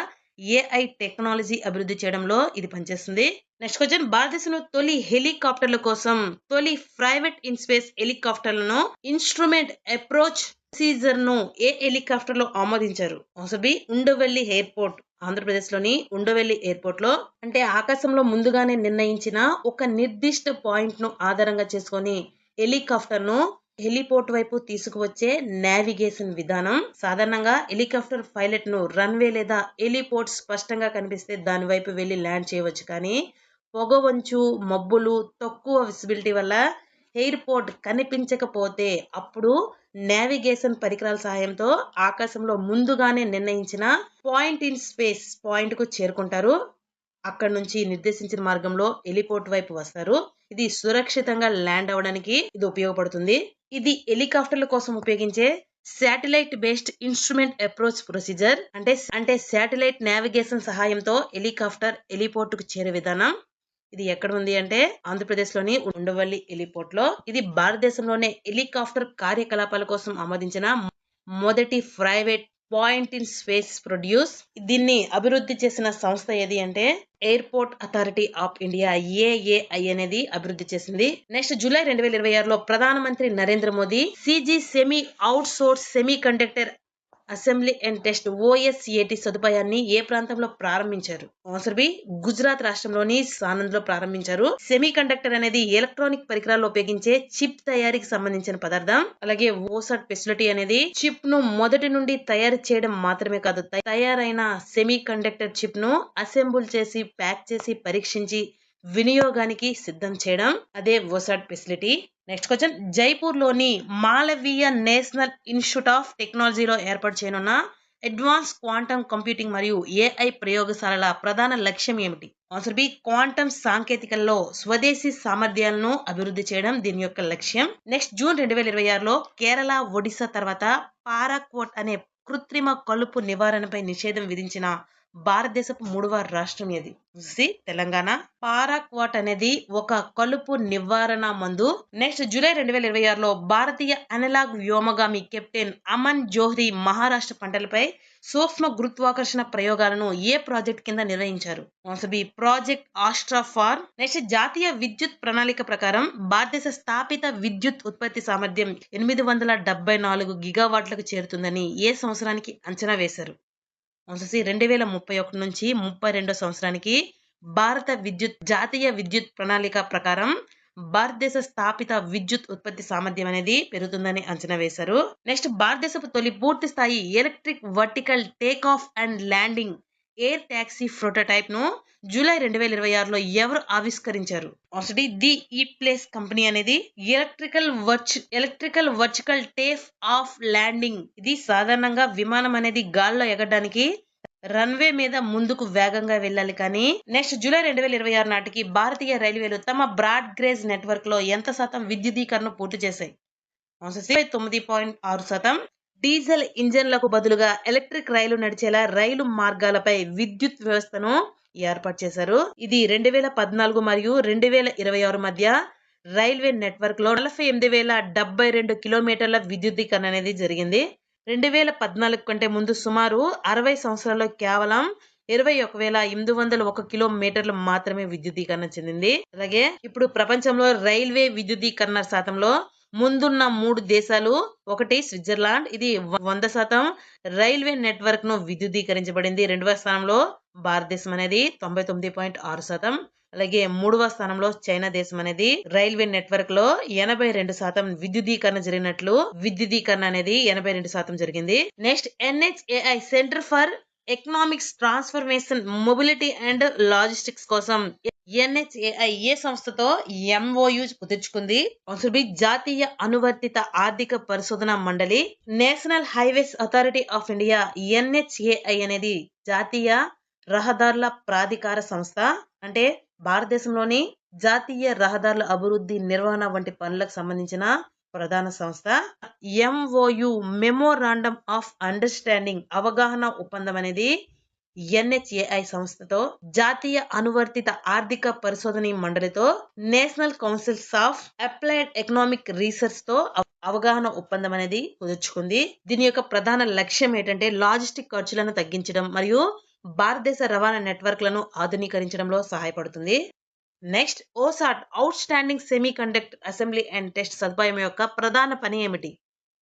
ఏఐ టెక్నాలజీ అభివృద్ధి చేయడంలో ఇది పనిచేస్తుంది. నెక్స్ట్ క్వశ్చన్, భారతదేశంలో తొలి హెలికాప్టర్ల కోసం తొలి ప్రైవేట్ ఇన్ స్పేస్ హెలికాప్టర్లను ఇన్స్ట్రుమెంట్ అప్రోచ్ ప్రొసీజర్ ను ఏ హెలికాప్టర్ లో ఆమోదించారు? ఉండవెల్లి ఎయిర్పోర్ట్, ఆంధ్రప్రదేశ్ లోని ఉండవెల్లి ఎయిర్పోర్ట్ లో. అంటే ఆకాశంలో ముందుగానే నిర్ణయించిన ఒక నిర్దిష్ట పాయింట్ ను ఆధారంగా చేసుకొని హెలికాప్టర్ ను హెలిపోర్ట్ వైపు తీసుకువచ్చే నావిగేషన్ విధానం. సాధారణంగా హెలికాప్టర్ పైలట్ ను రన్వే లేదా హెలిపోర్ట్ స్పష్టంగా కనిపిస్తే దాని వైపు వెళ్లి ల్యాండ్ చేయవచ్చు. కానీ పొగవంచు, మబ్బులు, తక్కువ విజిబిలిటీ వల్ల ఎయిర్పోర్ట్ కనిపించకపోతే అప్పుడు నావిగేషన్ పరికరాల సహాయంతో ఆకాశంలో ముందుగానే నిర్ణయించిన పాయింట్ ఇన్ స్పేస్ పాయింట్ కు చేరుకుంటారు. అక్కడ నుంచి నిర్దేశించిన మార్గంలో హెలిపోర్ట్ వైపు వస్తారు. ఇది సురక్షితంగా ల్యాండ్ అవ్వడానికి ఇది ఉపయోగపడుతుంది. ఇది హెలికాప్టర్ల కోసం ఉపయోగించే satellite based instrument approach procedure. అంటే శాటిలైట్ నావిగేషన్ సహాయంతో హెలికాప్టర్ హెలిపోర్ట్ కు చేరే విధానం. ఇది ఎక్కడ ఉంది అంటే ఆంధ్రప్రదేశ్ లోని ఉండవల్లి హెలిపోర్ట్ లో. ఇది భారతదేశంలోనే హెలికాప్టర్ కార్యకలాపాల కోసం ఆమోదించిన మొదటి private point in space produce. దీన్ని అభివృద్ధి చేసిన సంస్థ ఏది అంటే airport authority of India, AAI అనేది అభివృద్ధి చేసింది. నెక్స్ట్ జూలై 2026లో ప్రధానమంత్రి Narendra Modi CG semi out source semi conductor assembly and test OSAT సదుపాయాన్ని ఏ ప్రాంతంలో ప్రారంభించారు? ఆన్సర్ బి, గుజరాత్ రాష్ట్రంలోని సానంద్ లో ప్రారంభించారు. సెమీ కండక్టర్ అనేది ఎలక్ట్రానిక్ పరికరాల్లో ఉపయోగించే చిప్ తయారీకి సంబంధించిన పదార్థం. అలాగే ఓసాట్ ఫెసిలిటీ అనేది చిప్ ను మొదటి నుండి తయారు చేయడం మాత్రమే కాదు, తయారైన సెమీ కండక్టర్ చిప్ ను అసెంబుల్ చేసి, ప్యాక్ చేసి, పరీక్షించి వినియోగానికి సిద్ధం చేయడం, అదే OSAT facility. Next question, Jaipur లోని మాలవీయ నేషనల్ ఇన్స్టిట్యూట్ ఆఫ్ టెక్నాలజీలో ఏర్పాటు చేయనున్న అడ్వాన్స్ క్వాంటమ్ కంప్యూటింగ్ మరియు ఏఐ ప్రయోగశాలల ప్రధాన లక్ష్యం ఏమిటి? ఆన్సర్ బి, క్వాంటమ్ సాంకేతికల్లో స్వదేశీ సామర్థ్యాలను అభివృద్ధి చేయడం దీని యొక్క లక్ష్యం. నెక్స్ట్ జూన్ 2026లో కేరళ, ఒడిశా తర్వాత పారాక్వాట్ అనే కృత్రిమ కలుపు నివారణపై నిషేధం విధించిన భారతదేశపు 3వ రాష్ట్రం ఏది? తెలంగాణ. పారాక్వాట్ అనేది ఒక కలుపు నివారణ మందు. నెక్స్ట్ జూలై 2026లో భారతీయ అనలాగ్ వ్యోమగామి కెప్టెన్ అమన్ జోహ్రీ మహారాష్ట్ర పంటలపై సూక్ష్మ గురుత్వాకర్షణ ప్రయోగాలను ఏ ప్రాజెక్ట్ కింద నిర్వహించారు? Answer B, project astra far. Next జాతీయ విద్యుత్ ప్రణాళిక ప్రకారం భారతదేశ స్థాపిత విద్యుత్ ఉత్పత్తి సామర్థ్యం 874 గిగావాట్లకు చేరుతుందని ఏ సంవత్సరానికి అంచనా వేశారు? 2031 నుంచి 32 సంవత్సరానికి భారత జాతీయ విద్యుత్ ప్రణాళిక ప్రకారం భారతదేశ స్థాపిత విద్యుత్ ఉత్పత్తి సామర్థ్యం అనేది పెరుగుతుందని అంచనా వేశారు. నెక్స్ట్ భారతదేశపు తొలి పూర్తి స్థాయి electric vertical take off and landing air taxi prototype ను జూలై 2026లో ఎవరు ఆవిష్కరించారు? ది ఈప్లేస్ కంపెనీ అనేది electrical vertical take off landing. ఇది సాధారణంగా విమానం అనేది గాల్లో ఎగరడానికి రన్వే మీద ముందుకు వేగంగా వెళ్ళాలి. కానీ నెక్స్ట్ జూలై 2026 నాటికి భారతీయ రైల్వేలు తమ బ్రాడ్ గేజ్ నెట్వర్క్ లో ఎంత శాతం విద్యుదీకరణ పూర్తి చేశాయి? 9.6%. డీజిల్ ఇంజన్లకు బదులుగా ఎలక్ట్రిక్ రైలు నడిచేలా రైలు మార్గాలపై విద్యుత్ వ్యవస్థను ఏర్పాటు చేశారు. ఇది 2014 మరియు 2026 మధ్య రైల్వే నెట్వర్క్ లో 48,072 కిలోమీటర్ల విద్యుదీకరణ అనేది జరిగింది. 2014 కంటే ముందు సుమారు 60 సంవత్సరాల్లో కేవలం 21,801 కిలోమీటర్లు మాత్రమే విద్యుదీకరణ చెందింది. అలాగే ఇప్పుడు ప్రపంచంలో రైల్వే విద్యుదీకరణ శాతంలో ముందున్న 3 దేశాలు. ఒకటి స్విట్జర్లాండ్, ఇది 100% రైల్వే నెట్వర్క్ ను విద్యుదీకరించబడింది. 2వ స్థానంలో భారతదేశం అనేది 99.6%. అలాగే 3వ స్థానంలో చైనా దేశం అనేది రైల్వే నెట్వర్క్ లో 82% విద్యుదీకరణ అనేది 82% జరిగింది. Next NHAI centre for economics transformation mobility and logistics కోసం NHAI ఏ సంస్థతో MOU కుదుర్చుకుంది? ఆన్సర్ బి జాతీయ అనువర్తిత ఆర్థిక పరిశోధన మండలి. National highways authority of India NHAI అనేది జాతీయ రహదారుల ప్రాధికార సంస్థ. అంటే భారతదేశంలోని జాతీయ రహదారుల అభివృద్ధి నిర్వహణ వంటి పనులకు సంబంధించిన ప్రధాన సంస్థ. MOU మెమోరాండం ఆఫ్ అండర్స్టాండింగ్ అవగాహన ఒప్పందం అనేది NHAI సంస్థతో, జాతీయ అనువర్తిత ఆర్థిక పరిశోధన మండలితో, national councils of applied economic research తో అవగాహన ఒప్పందం అనేది కుదుర్చుకుంది. దీని యొక్క ప్రధాన లక్ష్యం ఏంటంటే లాజిస్టిక్ ఖర్చులను తగ్గించడం మరియు భారతదేశ రవాణా నెట్వర్క్లను ఆధునీకరించడంలో సహాయపడుతుంది. Next OSAT outstanding semiconductor assembly and test సదుపాయం యొక్క ప్రధాన పని ఏమిటి?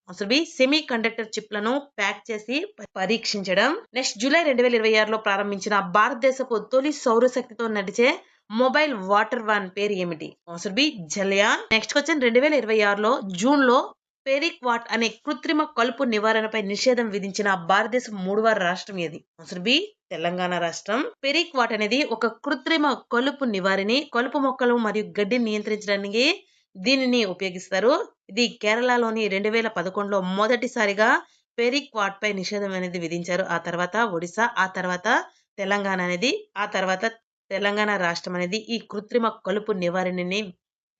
ఆన్సర్ బి సెమీ కండక్టర్ చిప్లను ప్యాక్ చేసి పరీక్షించడం. నెక్స్ట్ జూలై 2026లో ప్రారంభించిన భారతదేశపు తొలి సౌరశక్తితో నడిచే మొబైల్ వాటర్ వాన్ పేరు ఏమిటి? Answer B Jalyan. Next question 2026లో జూన్ లో పెరిక్ వాట్ అనే కృత్రిమ కలుపు నివారణపై నిషేధం విధించిన భారతదేశం 3వ రాష్ట్రం ఏది? ఆన్సర్ బి తెలంగాణ రాష్ట్రం. పెరిక్ వాట్ అనేది ఒక కృత్రిమ కలుపు నివారిణి. కలుపు మొక్కలు మరియు గడ్డిని నియంత్రించడానికి దీనిని ఉపయోగిస్తారు. ఇది కేరళలోని 2011లో మొదటిసారిగా పెరిక్ వాట్ పై నిషేధం అనేది విధించారు. ఆ తర్వాత ఒడిశా, ఆ తర్వాత తెలంగాణ అనేది, ఆ తర్వాత తెలంగాణ రాష్ట్రం అనేది ఈ కృత్రిమ కలుపు నివారణని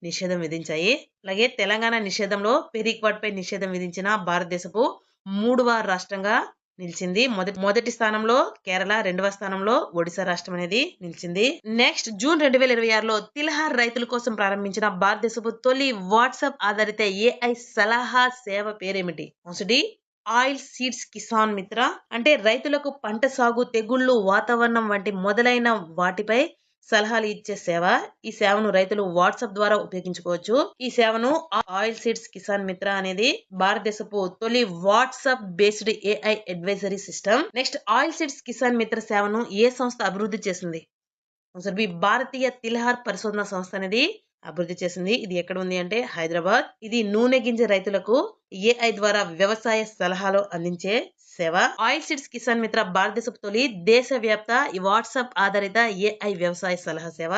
నిషేధం విధించాయి. అలాగే తెలంగాణ నిషేధంలో పెరిక్ వాట్ పై నిషేధం విధించిన భారతదేశపు 3వ రాష్ట్రంగా నిలిచింది. మొదటి స్థానంలో కేరళ, 2వ స్థానంలో ఒడిశా రాష్ట్రం అనేది నిలిచింది. నెక్స్ట్ జూన్ 2026లో తిల్హార్ రైతుల కోసం ప్రారంభించిన భారతదేశపు తొలి వాట్సాప్ ఆధారిత AI సలహా సేవ పేరేమిటి? Answer D oil seeds Kisan Mitra. అంటే రైతులకు పంట సాగు, తెగుళ్లు, వాతావరణం వంటి మొదలైన వాటిపై సలహాలు ఇచ్చే సేవ. ఈ సేవను రైతులు వాట్సాప్ ద్వారా ఉపయోగించుకోవచ్చు. ఈ సేవను ఆయిల్ సీడ్స్ కిసాన్ మిత్ర అనేది భారతదేశపు తొలి WhatsApp based AI advisory system. Next oil seeds Kisan మిత్ర సేవను ఏ సంస్థ అభివృద్ధి చేసింది? ఆన్సర్ బి భారతీయ తిల్హార్ పరిశోధన సంస్థ అనేది అభివృద్ధి చేసింది. ఇది ఎక్కడ ఉంది అంటే హైదరాబాద్. ఇది నూనె గింజ రైతులకు AI ద్వారా వ్యవసాయ సలహాలు అందించే సేవ. ఆయిల్ సీడ్స్ కిసాన్ మిత్ర భారతదేశపు తొలి దేశవ్యాప్త వాట్సాప్ ఆధారిత AI వ్యవసాయ సలహా సేవ.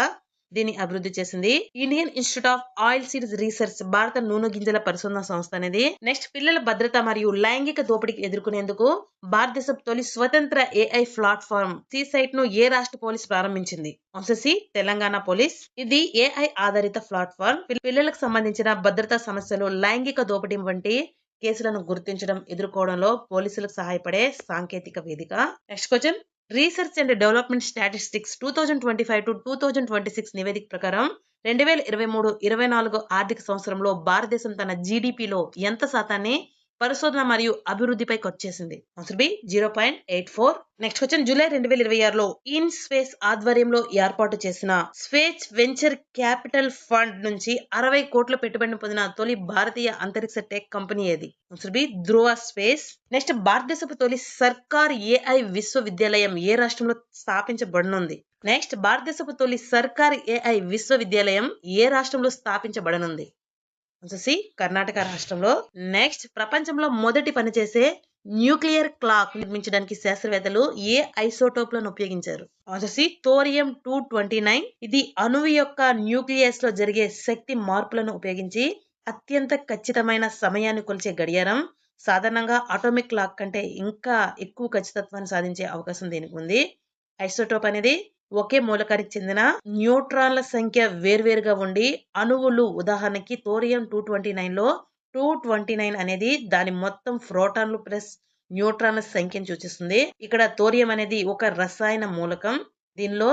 దీన్ని అభివృద్ధి చేసింది Indian institute of oil seeds research, భారత నూనె గింజల పరిశోధన సంస్థ అనేది. నెక్స్ట్ పిల్లల భద్రత మరియు లైంగిక దోపిడీకి ఎదుర్కొనేందుకు భారతదేశపు తొలి స్వతంత్ర AI ప్లాట్ఫామ్ సైట్ ను ఏ రాష్ట్ర పోలీస్ ప్రారంభించింది? Answer C Telangana police. ఇది AI ఆధారిత ప్లాట్ఫామ్. పిల్లలకు సంబంధించిన భద్రతా సమస్యలు, లైంగిక దోపిడీ వంటి కేసులను గుర్తించడం, ఎదుర్కోవడంలో పోలీసులకు సహాయపడే సాంకేతిక వేదిక. Next question research and development statistics 2025 to 2026 నివేదిక ప్రకారం 2023-24 ఆర్థిక సంవత్సరంలో భారతదేశం తన GDPలో ఎంత శాతాన్ని పరిశోధన మరియు అభివృద్ధిపై ఖర్చు చేసింది? Answer B 0.84. Next question July 2026లో ఇన్ స్పేస్ ఆధ్వర్యంలో ఏర్పాటు చేసిన స్పేస్ వెంచర్ క్యాపిటల్ ఫండ్ నుంచి 60 కోట్ల పెట్టుబడిని పొందిన తొలి భారతీయ అంతరిక్ష టెక్ కంపెనీ ఏది? ఆన్సర్ బి ధ్రువ స్పేస్. నెక్స్ట్ భారతదేశపు తొలి సర్కార్ AI విశ్వవిద్యాలయం ఏ రాష్ట్రంలో స్థాపించబడనుంది? నెక్స్ట్ భారతదేశపు తొలి సర్కార్ AI విశ్వవిద్యాలయం ఏ రాష్ట్రంలో స్థాపించబడనుంది? ఆన్సర్ సి కర్ణాటక రాష్ట్రంలో. నెక్స్ట్ ప్రపంచంలో మొదటి పనిచేసే న్యూక్లియర్ క్లాక్ నిర్మించడానికి శాస్త్రవేత్తలు ఏ ఐసోటోప్లను ఉపయోగించారు? Answer C thorium 229. ఇది అణువు యొక్క న్యూక్లియస్ లో జరిగే శక్తి మార్పులను ఉపయోగించి అత్యంత ఖచ్చితమైన సమయాన్ని కొలిచే గడియారం. సాధారణంగా అటామిక్ క్లాక్ కంటే ఇంకా ఎక్కువ ఖచ్చితత్వాన్ని సాధించే అవకాశం దీనికి ఉంది. ఐసోటోప్ అనేది ఒకే మూలకానికి చెందిన న్యూట్రాన్ల సంఖ్య వేర్వేరుగా ఉండి అణువులు, ఉదాహరణకి థోరియం 229లో 229 అనేది దాని మొత్తం ప్రోటాన్లు ప్లస్ న్యూట్రాన్ల సంఖ్యను సూచిస్తుంది. ఇక్కడ థోరియం అనేది ఒక రసాయన మూలకం. దీనిలో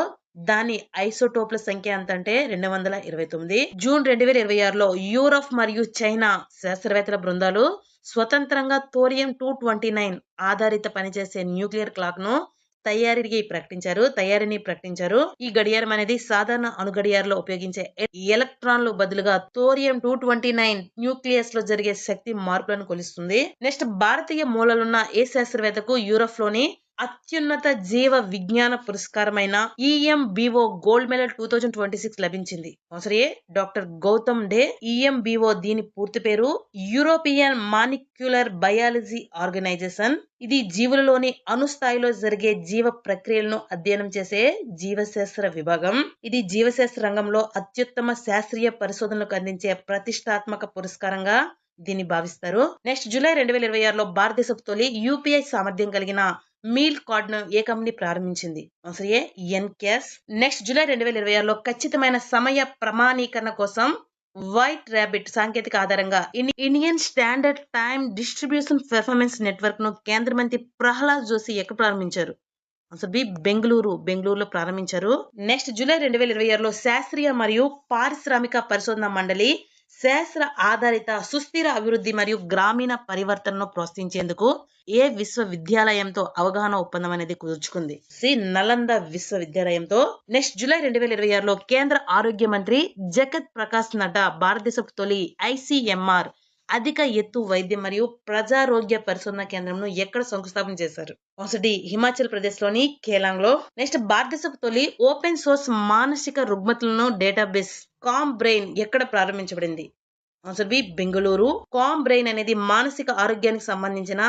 దాని ఐసోటోప్ల సంఖ్య ఎంత అంటే 229. జూన్ 2026లో యూరప్ మరియు చైనా శాస్త్రవేత్తల బృందాలు స్వతంత్రంగా థోరియం 229 ఆధారిత పనిచేసే న్యూక్లియర్ క్లాక్ ను తయారీని ప్రకటించారు. ఈ గడియారం అనేది సాధారణ అణు గడియారంలో ఉపయోగించే ఎలక్ట్రాన్లు బదులుగా థోరియం 229 న్యూక్లియస్ లో జరిగే శక్తి మార్పులను కొలుస్తుంది. నెక్స్ట్ భారతీయ మూలాలున్న ఏ శాస్త్రవేత్తకు యూరప్ లోని అత్యున్నత జీవ విజ్ఞాన పురస్కారమైన ఈఎంబిఓ గోల్డ్ మెడల్ 2026 లభించింది. ఆన్సర్ ఏ డాక్టర్ గౌతమ్ డే. ఈఎంబిఓ దీని పూర్తి పేరు యూరోపియన్ మాలిక్యులర్ బయాలజీ ఆర్గనైజేషన్. ఇది జీవులలోని అణుస్థాయిలో జరిగే జీవ ప్రక్రియలను అధ్యయనం చేసే జీవశాస్త్ర విభాగం. ఇది జీవశాస్త్ర రంగంలో అత్యుత్తమ శాస్త్రీయ పరిశోధనలకు అందించే ప్రతిష్టాత్మక పురస్కారంగా దీన్ని భావిస్తారు. నెక్స్ట్ జూలై 2026లో భారతదేశపు తొలి యూపీఐ సామర్థ్యం కలిగిన మీల్ కార్డ్ ను ఏ కంపెనీ ప్రారంభించింది? ఆన్సర్ ఏ ఎన్కాష్. నెక్స్ట్ జూలై 2026లో ఖచ్చితమైన సమయ ప్రమాణీకరణ కోసం వైట్ ర్యాబిట్ సాంకేతిక ఆధారంగా Indian standard time distribution performance network ను కేంద్ర మంత్రి ప్రహ్లాద్ జోషి ఎక్కడ ప్రారంభించారు? ఆన్సర్ బి బెంగళూరులో ప్రారంభించారు. నెక్స్ట్ జూలై 2026లో శాస్త్రీయ మరియు పారిశ్రామిక పరిశోధన మండలి శాస్త్ర ఆధారిత సుస్థిర అభివృద్ధి మరియు గ్రామీణ పరివర్తనను ప్రోత్సహించేందుకు ఏ విశ్వవిద్యాలయంతో అవగాహన ఒప్పందం అనేది కుదుర్చుకుంది? నలంద విశ్వవిద్యాలయంతో. నెక్స్ట్ జూలై 2026లో కేంద్ర ఆరోగ్య మంత్రి జగత్ ప్రకాష్ నడ్డా భారతదేశపు తొలి ఐసీఎంఆర్ అధిక ఎత్తు వైద్యం మరియు ప్రజారోగ్య పరిశోధన కేంద్రంను ఎక్కడ శంకుస్థాపన చేశారు? ఆన్సర్ డి హిమాచల్ ప్రదేశ్ లోని కేలాంగ్ లో. నెక్స్ట్ భారతదేశపు తొలి ఓపెన్ సోర్స్ మానసిక రుగ్మతలను డేటాబేస్ కామ్ బ్రెయిన్ ఎక్కడ ప్రారంభించబడింది? Answer B Bengaluru. Calm brain అనేది మానసిక ఆరోగ్యానికి సంబంధించిన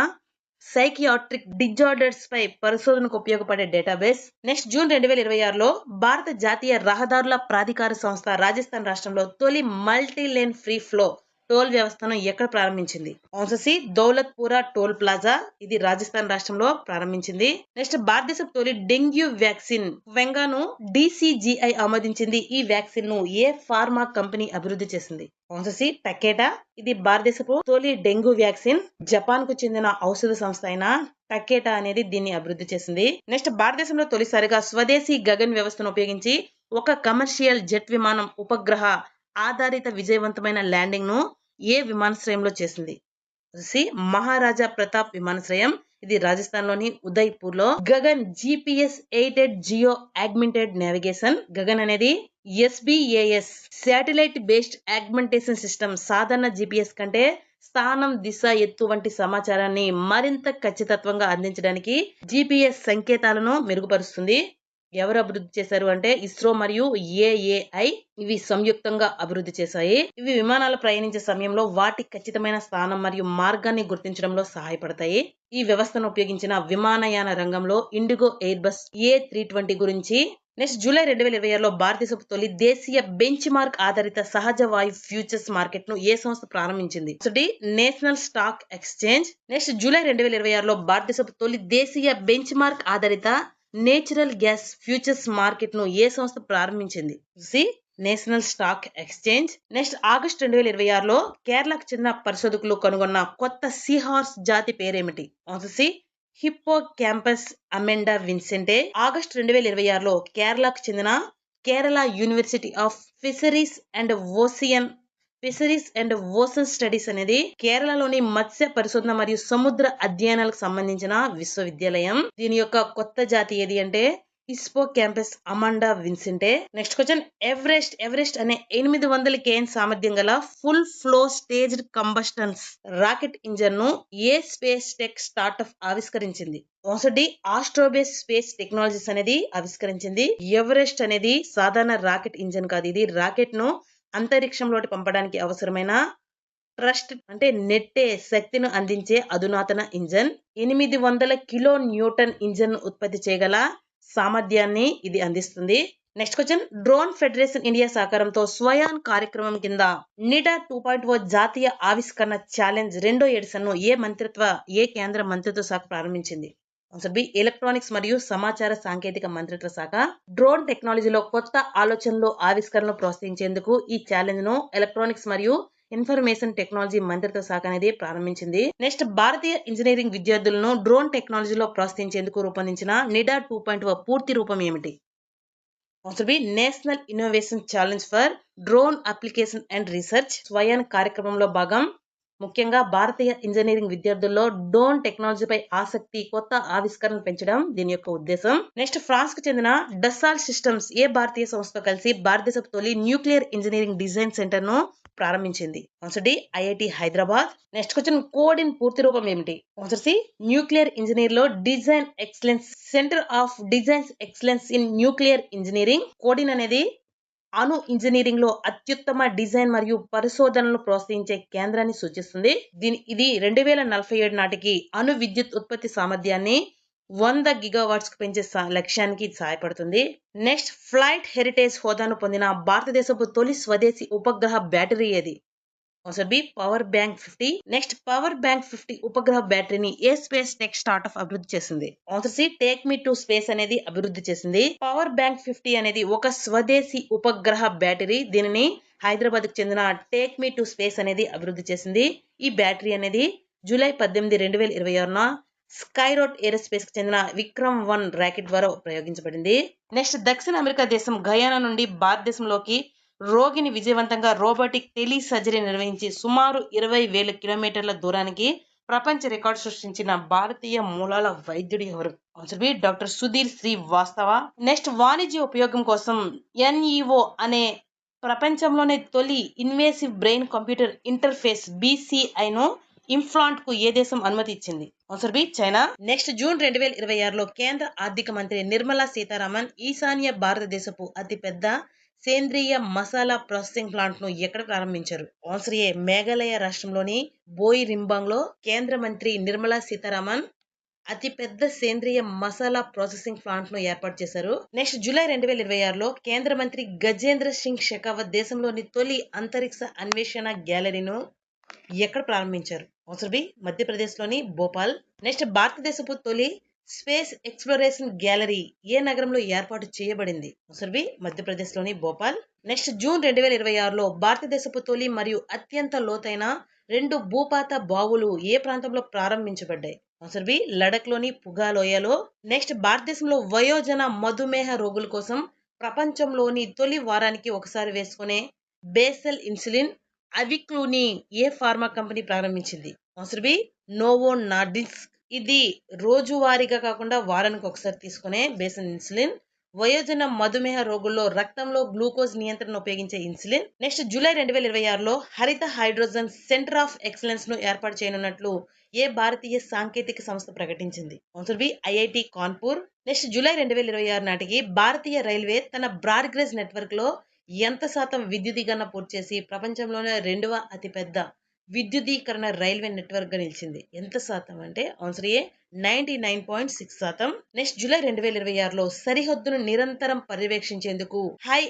సైకియాట్రిక్ డిజార్డర్స్ పై పరిశోధనకు ఉపయోగపడే డేటాబేస్. నెక్స్ట్ జూన్ 2026లో భారత జాతీయ రహదారుల ప్రాధికార సంస్థ రాజస్థాన్ రాష్ట్రంలో తొలి multi lane free flow toll వ్యవస్థను ఎక్కడ ప్రారంభించింది? Answer C Daulatpura toll plaza. ఇది రాజస్థాన్ రాష్ట్రంలో ప్రారంభించింది. నెక్స్ట్ భారతదేశపు తొలి డెంగ్యూ వ్యాక్సిన్ వెంగాను డిసిజిఐ ఆమోదించింది. ఈ వ్యాక్సిన్ ను ఏ ఫార్మా కంపెనీ అభివృద్ధి చేసింది? Answer C Takeda. ఇది భారతదేశపు తొలి డెంగ్యూ వ్యాక్సిన్. జపాన్ కు చెందిన ఔషధ సంస్థ అయిన టకేటా అనేది దీన్ని అభివృద్ధి చేసింది. నెక్స్ట్ భారతదేశంలో తొలిసారిగా స్వదేశీ గగన్ వ్యవస్థను ఉపయోగించి ఒక కమర్షియల్ జెట్ విమానం ఉపగ్రహ ఆధారిత విజయవంతమైన ల్యాండింగ్ ను ఏ విమానాశ్రయంలో చేసింది? మహారాజా ప్రతాప్ విమానాశ్రయం. ఇది రాజస్థాన్ లోని ఉదయ్పూర్ లో. Gagan GPS aided geo augmented navigation. Gagan అనేది SBAS satellite based augmentation system. సాధారణ జిపిఎస్ కంటే స్థానం, దిశ, ఎత్తు వంటి సమాచారాన్ని మరింత ఖచ్చితత్వంగా అందించడానికి జిపిఎస్ సంకేతాలను మెరుగుపరుస్తుంది. ఎవరు అభివృద్ధి చేశారు అంటే ఇస్రో మరియు ఏఏఐ ఇవి సంయుక్తంగా అభివృద్ధి చేశాయి. ఇవి విమానాలు ప్రయాణించే సమయంలో వాటి ఖచ్చితమైన స్థానం మరియు మార్గాన్ని గుర్తించడంలో సహాయపడతాయి. ఈ వ్యవస్థను ఉపయోగించిన విమానయాన రంగంలో ఇండిగో ఎయిర్ బస్ A320 గురించి. నెక్స్ట్ జూలై 2026లో భారతదేశపు తొలి దేశీయ బెంచ్ మార్క్ ఆధారిత సహజ వాయు ఫ్యూచర్స్ మార్కెట్ ను ఏ సంస్థ ప్రారంభించింది? National stock exchange. Next July 2026లో భారతదేశపు తొలి దేశీయ బెంచ్ మార్క్ ఆధారిత నేచురల్ గ్యాస్ ఫ్యూచర్స్ మార్కెట్ ను ఏ సంస్థ ప్రారంభించింది? National stock exchange. Next August 2026లో కేరళకు చెందిన పరిశోధకులు కనుగొన్న కొత్త సీహార్స్ జాతి పేరేమిటి? Answer C hippocampus amanda vincentae. August 2026లో కేరళకు చెందిన Kerala university of fisheries and ocean studies అనేది కేరళలోని మత్స్య పరిశోధన మరియు సముద్ర అధ్యయనాలకు సంబంధించిన విశ్వవిద్యాలయం. దీని యొక్క కొత్త జాతి ఏది అంటే hippocampus amanda vincentae. Next question Everest అనే 800 kN సామర్థ్యం గల full flow staged combustions rocket engine ను ఏ స్పేస్ టెక్ స్టార్ట్అప్ ఆవిష్కరించింది? Answer D Astrobase space technologies అనేది ఆవిష్కరించింది. ఎవరెస్ట్ అనేది సాధారణ రాకెట్ ఇంజన్ కాదు. ఇది రాకెట్ ను అంతరిక్షంలోకి పంపడానికి అవసరమైన ట్రస్ట్ అంటే నెట్టే శక్తిని అందించే అధునాతన ఇంజన్. 800 కిలో న్యూటన్ ఇంజన్ ఉత్పత్తి చేయగల సామర్థ్యాన్ని ఇది అందిస్తుంది. Next question drone federation India సహకారంతో స్వయాన్ కార్యక్రమం కింద నిడా 2.0 జాతీయ ఆవిష్కరణ ఛాలెంజ్ 2వ ఎడిషన్ ను ఏ కేంద్ర మంత్రిత్వ శాఖ ప్రారంభించింది? ఆన్సర్ బి ఎలక్ట్రానిక్స్ మరియు సమాచార సాంకేతిక మంత్రిత్వ శాఖ. డ్రోన్ టెక్నాలజీలో కొత్త ఆలోచనలు ఆవిష్కరణలు ప్రోత్సహించేందుకు ఈ ఛాలెంజ్ ను ఎలక్ట్రానిక్స్ మరియు ఇన్ఫర్మేషన్ టెక్నాలజీ మంత్రిత్వ శాఖ అనేది ప్రారంభించింది. నెక్స్ట్ భారతీయ ఇంజనీరింగ్ విద్యార్థులను డ్రోన్ టెక్నాలజీలో ప్రోత్సహించేందుకు రూపొందించిన నిడా 2.0 పూర్తి రూపం ఏమిటి? Answer B national innovation challenge for drone application and research. స్వయాన్ కార్యక్రమంలో భాగం ముఖ్యంగా భారతీయ ఇంజనీరింగ్ విద్యార్థుల్లో డ్రోన్ టెక్నాలజీపై ఆసక్తి, కొత్త ఆవిష్కరణలు పెంచడం దీని యొక్క ఉద్దేశం. నెక్స్ట్ ఫ్రాన్స్ కు చెందిన డస్సాల్ట్ సిస్టమ్స్ ఏ భారతీయ సంస్థతో కలిసి భారతదేశపు తొలి న్యూక్లియర్ ఇంజనీరింగ్ డిజైన్ సెంటర్ ను ప్రారంభించింది? Answer D IIT Hyderabad. Next question, కోడిన్ పూర్తి రూపం ఏమిటి? ఆన్సర్ సి న్యూక్లియర్ ఇంజనీర్ లో design excellence centre of designs excellence in nuclear engineering. కోడిన్ అనేది అణు ఇంజనీరింగ్ లో అత్యుత్తమ డిజైన్ మరియు పరిశోధనలను ప్రోత్సహించే కేంద్రాన్ని సూచిస్తుంది. ఇది 2047 నాటికి అణు విద్యుత్ ఉత్పత్తి సామర్థ్యాన్ని 100 గిగావాట్స్ కు పెంచే లక్ష్యానికి సహాయపడుతుంది. నెక్స్ట్, ఫ్లైట్ హెరిటేజ్ హోదాను పొందిన భారతదేశపు తొలి స్వదేశీ ఉపగ్రహ బ్యాటరీ ఏది? Answer B power bank 50. Next, power bank 50 ఉపగ్రహ బ్యాటరీని ఏ స్పేస్ టెక్ స్టార్ట్అప్ అభివృద్ధి చేసింది? Answer C take me to space అనేది అభివృద్ధి చేసింది. పవర్ బ్యాంక్ 50 అనేది ఒక స్వదేశీ ఉపగ్రహ బ్యాటరీ. దీనిని హైదరాబాద్ కు చెందిన టేక్ మీ టు స్పేస్ అనేది అభివృద్ధి చేసింది. ఈ బ్యాటరీ అనేది జూలై 18, 2026న స్కైరోట్ ఏరోస్పేస్ కు చెందిన విక్రమ్ 1 రాకెట్ ద్వారా ప్రయోగించబడింది. నెక్స్ట్, దక్షిణ అమెరికా దేశం గయానా నుండి భారతదేశంలోకి రోగిని విజయవంతంగా రోబోటిక్ టెలి సర్జరీ నిర్వహించి సుమారు 20,000 కిలోమీటర్ల దూరానికి ప్రపంచ రికార్డు సృష్టించిన భారతీయ మూలాల వైద్యుడు ఎవరు? Answer B doctor Sudhir Srivastava. Next, వాణిజ్య ఉపయోగం కోసం ఎన్ఈఓ అనే ప్రపంచంలోనే తొలి invasive brain computer interface BCI ను ఇంప్లాంట్ కు ఏ దేశం అనుమతి ఇచ్చింది? Answer B China. Next, June 2026లో కేంద్ర ఆర్థిక మంత్రి నిర్మలా సీతారామన్ ఈశాన్య భారతదేశపు అతిపెద్ద సేంద్రియ మసాలా ప్రాసెసింగ్ ప్లాంట్ ను ఎక్కడ ప్రారంభించారు? ఆన్సర్ ఏ మేఘాలయ రాష్ట్రంలోని బోయి రింబాంగ్ లో కేంద్ర మంత్రి నిర్మలా సీతారామన్ అతిపెద్ద సేంద్రియ మసాలా ప్రాసెసింగ్ ప్లాంట్ ను ఏర్పాటు చేశారు. నెక్స్ట్, జూలై 2026లో కేంద్ర మంత్రి గజేంద్ర సింగ్ షెకావత్ దేశంలోని తొలి అంతరిక్ష అన్వేషణ గ్యాలరీను ఎక్కడ ప్రారంభించారు? ఆన్సర్ బి మధ్యప్రదేశ్ లోని భోపాల్. నెక్స్ట్, భారతదేశపు తొలి స్పేస్ ఎక్స్ప్లోరేషన్ గ్యాలరీ ఏ నగరంలో ఏర్పాటు చేయబడింది? ఆన్సర్ బి మధ్యప్రదేశ్ లోని భోపాల్. నెక్స్ట్, జూన్ 2026లో భారతదేశపు తొలి మరియు అత్యంత లోతైన 2 భూపాత బావులు ఏ ప్రాంతంలో ప్రారంభించబడ్డాయి? ఆన్సర్ బి లడక్ లోని పుగా లోయలో. నెక్స్ట్, భారతదేశంలో వయోజన మధుమేహ రోగుల కోసం ప్రపంచంలోని తొలి వారానికి ఒకసారి వేసుకునే బేసల్ ఇన్సులిన్ అవిక్లూని ఏ ఫార్మా కంపెనీ ప్రారంభించింది? Answer B Novo Nordisk. ఇది రోజువారీగా కాకుండా వారానికి ఒకసారి తీసుకునే బేసల్ ఇన్సులిన్. వయోజన మధుమేహ రోగుల్లో రక్తంలో గ్లూకోజ్ నియంత్రణ ఉపయోగించే ఇన్సులిన్. నెక్స్ట్, జూలై 2026లో హరిత హైడ్రోజన్ సెంటర్ ఆఫ్ ఎక్సలెన్స్ ను ఏర్పాటు చేయనున్నట్లు ఏ భారతీయ సాంకేతిక సంస్థ ప్రకటించింది? Answer B IIT Kanpur. Next, July 2026 నాటికి భారతీయ రైల్వే తన బ్రాడ్గేజ్ నెట్వర్క్ లో ఎంత శాతం విద్యుదీకరణ పూర్తి చేసి ప్రపంచంలోనే 2వ అతిపెద్ద విద్యుదీకరణ రైల్వే నెట్వర్క్ గా నిలిచింది? ఎంత శాతం అంటే ఆన్సర్ ఏ 99.6%. నెక్స్ట్, జూలై 2026లో సరిహద్దును నిరంతరం పర్యవేక్షించేందుకు హై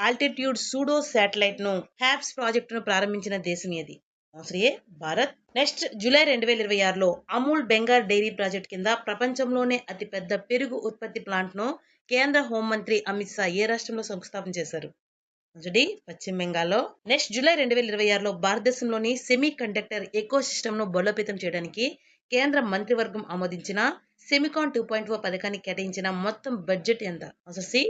ఆల్టిట్యూడ్ సూడో శాటిలైట్ ను హ్యాప్స్ ప్రాజెక్టును ప్రారంభించిన దేశం ఏది? Answer A Bharat. Next, July 2026లో అమూల్ బెంగాల్ డైరీ ప్రాజెక్ట్ కింద ప్రపంచంలోనే అతిపెద్ద పెరుగు ఉత్పత్తి ప్లాంట్ ను కేంద్ర హోంమంత్రి అమిత్ షా ఏ రాష్ట్రంలో శంకుస్థాపన చేశారు? పశ్చిమ బెంగాల్లో. నెక్స్ట్, జూలై 2026లో భారతదేశంలోని సెమీ కండక్టర్ ఎకో సిస్టమ్ ను బలోపేతం చేయడానికి కేంద్ర మంత్రివర్గం ఆమోదించిన సెమికాన్ 2.0 పథకానికి కేటాయించిన మొత్తం బడ్జెట్ ఎంత? ఆన్సర్ సి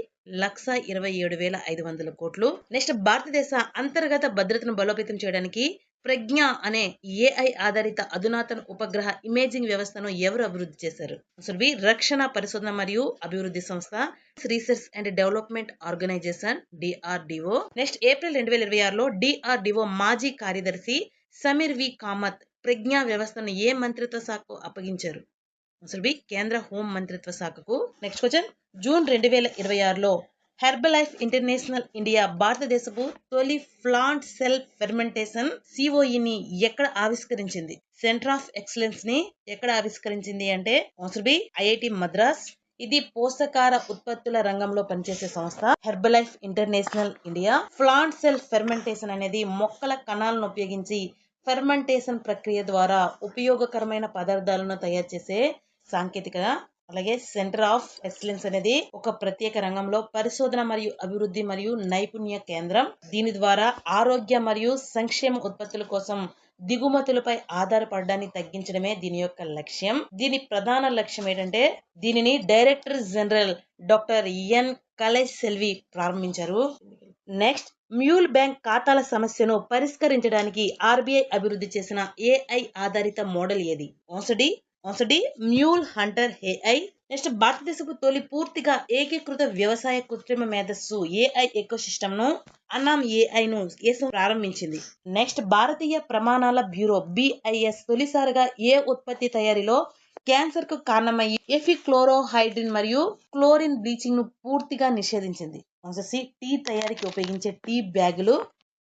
1,27,500 కోట్లు. నెక్స్ట్, భారతదేశ అంతర్గత భద్రతను బలోపేతం చేయడానికి ప్రజ్ఞ అనే AI ఆధారిత అధునాతన ఉపగ్రహ ఇమేజింగ్ వ్యవస్థను ఎవరు అభివృద్ధి చేశారు? ఆన్సర్ బి రక్షణ పరిశోధన మరియు అభివృద్ధి సంస్థ, research and development organisation DRDO. Next, April 2026లో DRDO మాజీ కార్యదర్శి సమీర్ వి కామత్ ప్రజ్ఞ వ్యవస్థను ఏ మంత్రిత్వ శాఖకు అప్పగించారు? ఆన్సర్ బి కేంద్ర హోం మంత్రిత్వ శాఖకు. నెక్స్ట్ క్వశ్చన్, జూన్ 2026లో హెర్బలైఫ్ ఇంటర్నేషనల్ ఇండియా భారతదేశపు తొలి ప్లాంట్ సెల్ ఫెర్మెంటేషన్ COE ని ఎక్కడ ఆవిష్కరించింది? సెంటర్ ఆఫ్ ఎక్సలెన్స్ ని ఎక్కడ ఆవిష్కరించింది అంటే ఆన్సర్ బి ఐఐటి మద్రాస్. ఇది పోషకాహార ఉత్పత్తుల రంగంలో పనిచేసే సంస్థ Herbalife international India. Plant cell fermentation అనేది మొక్కల కణాలను ఉపయోగించి ఫెర్మెంటేషన్ ప్రక్రియ ద్వారా ఉపయోగకరమైన పదార్థాలను తయారు చేసే సాంకేతికత. అలాగే సెంటర్ ఆఫ్ ఎక్సలెన్స్ అనేది ఒక ప్రత్యేక రంగంలో పరిశోధన మరియు అభివృద్ధి మరియు నైపుణ్య కేంద్రం. దీని ద్వారా ఆరోగ్య మరియు సంక్షేమ ఉత్పత్తుల కోసం దిగుమతులపై ఆధారపడడాన్ని తగ్గించడమే దీని యొక్క లక్ష్యం. దీని ప్రధాన లక్ష్యం ఏంటంటే దీనిని director general doctor N Kalaiselvi ప్రారంభించారు. నెక్స్ట్, మ్యూల్ బ్యాంక్ ఖాతాల సమస్యను పరిష్కరించడానికి ఆర్బీఐ అభివృద్ధి చేసిన ఏఐ ఆధారిత మోడల్ ఏది? Answer D mule hunter AI. Next భారతదేశపు తొలి పూర్తిగా ఏకీకృత వ్యవసాయ కృత్రిమ మేధస్సు ఏఐ ఎకోసిస్టమ్ ను అన్నాం ఏఐ ను ప్రారంభించింది. నెక్స్ట్ భారతీయ ప్రమాణాల బ్యూరో బిఐఎస్ తొలిసారిగా ఏ ఉత్పత్తి తయారీలో క్యాన్సర్ కు కారణమయ్యే ఎఫిక్లోరోహైడ్రిన్ మరియు క్లోరిన్ బ్లీచింగ్ ను పూర్తిగా నిషేధించింది. ఆన్సర్ సి టీ తయారీకి ఉపయోగించే టీ బ్యాగులు.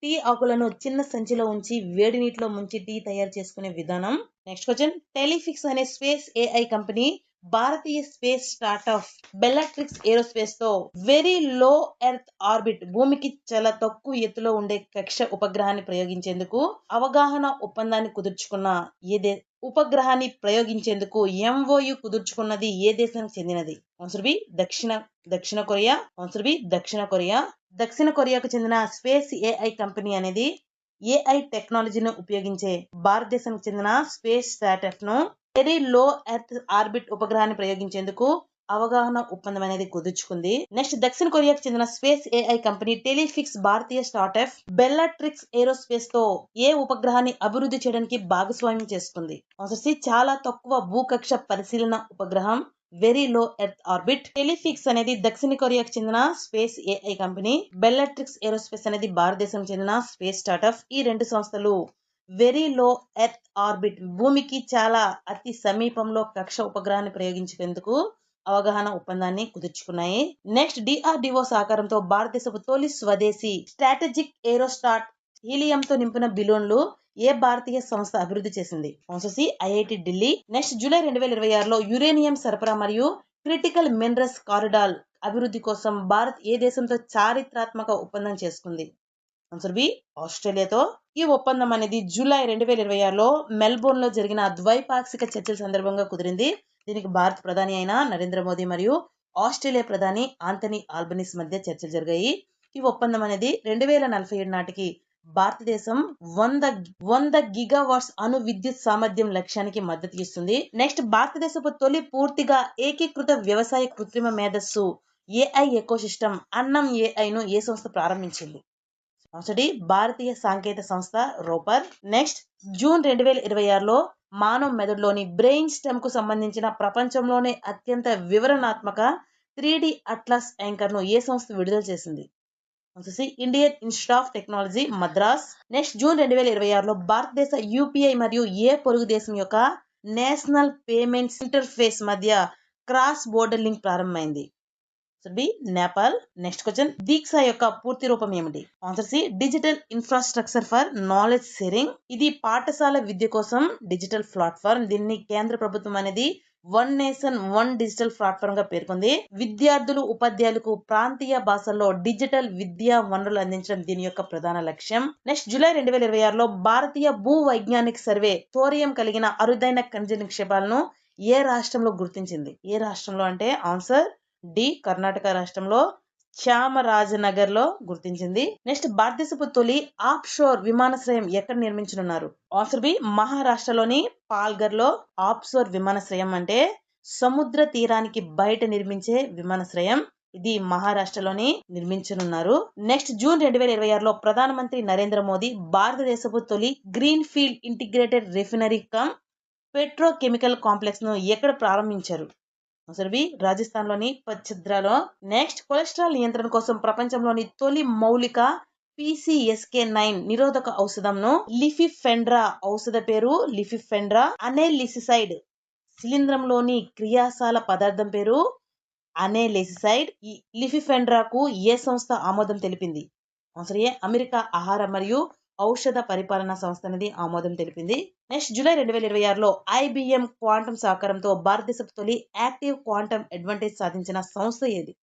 టీ ఆకులను చిన్న సంచిలో ఉంచి వేడి నీటిలో ముంచి టీ తయారు చేసుకునే విధానం. నెక్స్ట్ క్వశ్చన్, టెలిఫిక్స్ అనే స్పేస్ ఏఐ కంపెనీ భారతీయ స్పేస్ స్టార్ట్అప్ బెల్లట్రిక్స్ ఏరోస్పేస్ తో వెరీ లో ఎర్త్ ఆర్బిట్ భూమికి చాలా తక్కువ ఎత్తులో ఉండే కక్ష ఉపగ్రహాన్ని ప్రయోగించేందుకు అవగాహన ఒప్పందాన్ని కుదుర్చుకున్న ఉపగ్రహాన్ని ప్రయోగించేందుకు ఎంఓయు కుదుర్చుకున్నది ఏ దేశానికి చెందినది? ఆన్సర్ బి దక్షిణ కొరియా. ఆన్సర్ బి దక్షిణ కొరియా. దక్షిణ కొరియాకు చెందిన స్పేస్ ఏఐ కంపెనీ అనేది ఏఐ టెక్నాలజీని ఉపయోగించే భారతదేశానికి చెందిన స్పేస్ స్టార్ట్అప్ ను వెరీ లో ఎర్త్ ఆర్బిట్ ఉపగ్రహాన్ని ప్రయోగించేందుకు అవగాహన ఒప్పందం అనేది కుదుర్చుకుంది. నెక్స్ట్ దక్షిణ కొరియాకు చెందిన స్పేస్ ఏఐ కంపెనీ టెలిఫిక్స్ భారతీయ స్టార్ట్అప్ బెల్లట్రిక్స్ ఏరోస్పేస్ తో ఏ ఉపగ్రహాన్ని అభివృద్ధి చేయడానికి భాగస్వామ్యం చేసుకుంది? ఆన్సర్ సి చాలా తక్కువ భూకక్ష పరిశీలన ఉపగ్రహం వెరీ లో ఎర్త్ ఆర్బిట్. టెలిఫిక్స్ అనేది దక్షిణ కొరియాకు చెందిన స్పేస్ ఏఐ కంపెనీ, బెల్లట్రిక్స్ ఏరోస్పేస్ అనేది భారతదేశం చెందిన స్పేస్ స్టార్ట్అప్. ఈ రెండు సంస్థలు వెరీ లో ఎర్త్ ఆర్బిట్ భూమికి చాలా అతి సమీపంలో కక్ష ఉపగ్రహాన్ని ప్రయోగించేందుకు అవగాహన ఒప్పందాన్ని కుదుర్చుకున్నాయి. నెక్స్ట్ డిఆర్డిఓ సహకారంతో భారతదేశపు తొలి స్వదేశీ స్ట్రాటజిక్ ఏరోస్టాట్ హీలియంతో నింపిన బిలోన్లు ఏ భారతీయ సంస్థ అభివృద్ధి చేసింది? Answer C IIT Delhi. Next July uranium యురేనియం సరఫరా మరియు క్రిటికల్ మినరల్స్ కారిడార్ అభివృద్ధి కోసం భారత్ ఏ దేశంతో చారిత్రాత్మక ఒప్పందం చేసుకుంది? ఆన్సర్ బి ఆస్ట్రేలియాతో. ఈ ఒప్పందం అనేది జూలై 2026లో మెల్బోర్న్ లో జరిగిన ద్వైపాక్షిక చర్చల సందర్భంగా కుదిరింది. దీనికి భారత ప్రధాని అయిన నరేంద్ర మోదీ మరియు ఆస్ట్రేలియా ప్రధాని ఆంథనీ ఆల్బనీస్ మధ్య చర్చలు జరిగాయి. ఈ ఒప్పందం అనేది 2047 నాటికి భారతదేశం 100 గిగావాట్స్ అణు విద్యుత్ సామర్థ్యం లక్ష్యానికి మద్దతు ఇస్తుంది. నెక్స్ట్ భారతదేశపు తొలి పూర్తిగా ఏకీకృత వ్యవసాయ కృత్రిమ మేధస్సు ఏఐ ఎకోసిస్టమ్ అన్నం ఏఐ ను ఏ సంస్థ ప్రారంభించింది? ఆన్సర్ డి భారతీయ సాంకేతిక సంస్థ రోపర్. నెక్స్ట్ జూన్ 2026లో మానవ మెదడులోని బ్రెయిన్ స్టెమ్ కు సంబంధించిన ప్రపంచంలోనే అత్యంత వివరణాత్మక 3D అట్లాస్ యాంకర్ ను ఏ సంస్థ విడుదల చేసింది? Answer C Indian institute of technology Madras. Next June 2026లో భారతదేశ యూపీఐ మరియు ఏ పొరుగు దేశం యొక్క నేషనల్ పేమెంట్స్ ఇంటర్ఫేస్ మధ్య క్రాస్ బోర్డర్ లింక్ ప్రారంభమైంది? B Nepal. Next question, Diksha యొక్క పూర్తి రూపం ఏమిటి? Answer C digital infrastructure for knowledge sharing. ఇది పాఠశాల విద్య కోసం డిజిటల్ ప్లాట్ఫామ్. దీన్ని కేంద్ర ప్రభుత్వం అనేది one nation one digital platform గా పేర్కొంది. విద్యార్థులు ఉపాధ్యాయులకు ప్రాంతీయ భాషల్లో డిజిటల్ విద్యా వనరులు అందించడం దీని యొక్క ప్రధాన లక్ష్యం. నెక్స్ట్ జూలై 2026లో భారతీయ భూ వైజ్ఞానిక సర్వే థోరియం కలిగిన అరుదైన ఖనిజ నిక్షేపాలను ఏ రాష్ట్రంలో గుర్తించింది? ఏ రాష్ట్రంలో అంటే ఆన్సర్ డి కర్ణాటక రాష్ట్రంలో చామరాజనగర్ లో గుర్తించింది. నెక్స్ట్ భారతదేశపు తొలి ఆఫ్ షోర్ విమానాశ్రయం ఎక్కడ నిర్మించనున్నారు? ఆన్సర్ బి మహారాష్ట్రలోని పాల్ఘర్ లో. ఆఫ్ షోర్ విమానాశ్రయం అంటే సముద్ర తీరానికి బయట నిర్మించే విమానాశ్రయం. ఇది మహారాష్ట్రలోని నిర్మించనున్నారు. నెక్స్ట్ జూన్ 2026లో ప్రధానమంత్రి నరేంద్ర మోదీ భారతదేశపు తొలి green field integrated refinery come petrochemical complex ను ఎక్కడ ప్రారంభించారు? ఆన్సర్ బి రాజస్థాన్ లోని పచ్చద్రాలో. నెక్స్ట్ కొలెస్ట్రాల్ నియంత్రణ కోసం ప్రపంచంలోని తొలి మౌలిక PCSK9 నిరోధక ఔషధంను లిఫిఫెండ్రా. ఔషధ పేరు లిఫిఫెండ్రా. అనేలిసిసైడ్ శిలీంధ్రంలోని క్రియాశాల పదార్థం పేరు అనేలిసిసైడ్. ఈ లిఫిఫెండ్రాకు ఏ సంస్థ ఆమోదం తెలిపింది? ఆన్సర్ ఏ అమెరికా ఆహార మరియు ఔషధ పరిపాలనా సంస్థ అనేది ఆమోదం తెలిపింది. నెక్స్ట్ జూలై 2026లో IBM క్వాంటమ్ సహకారంతో భారతదేశపు తొలి యాక్టివ్ క్వాంటమ్ అడ్వాంటేజ్ సాధించిన సంస్థ ఏది?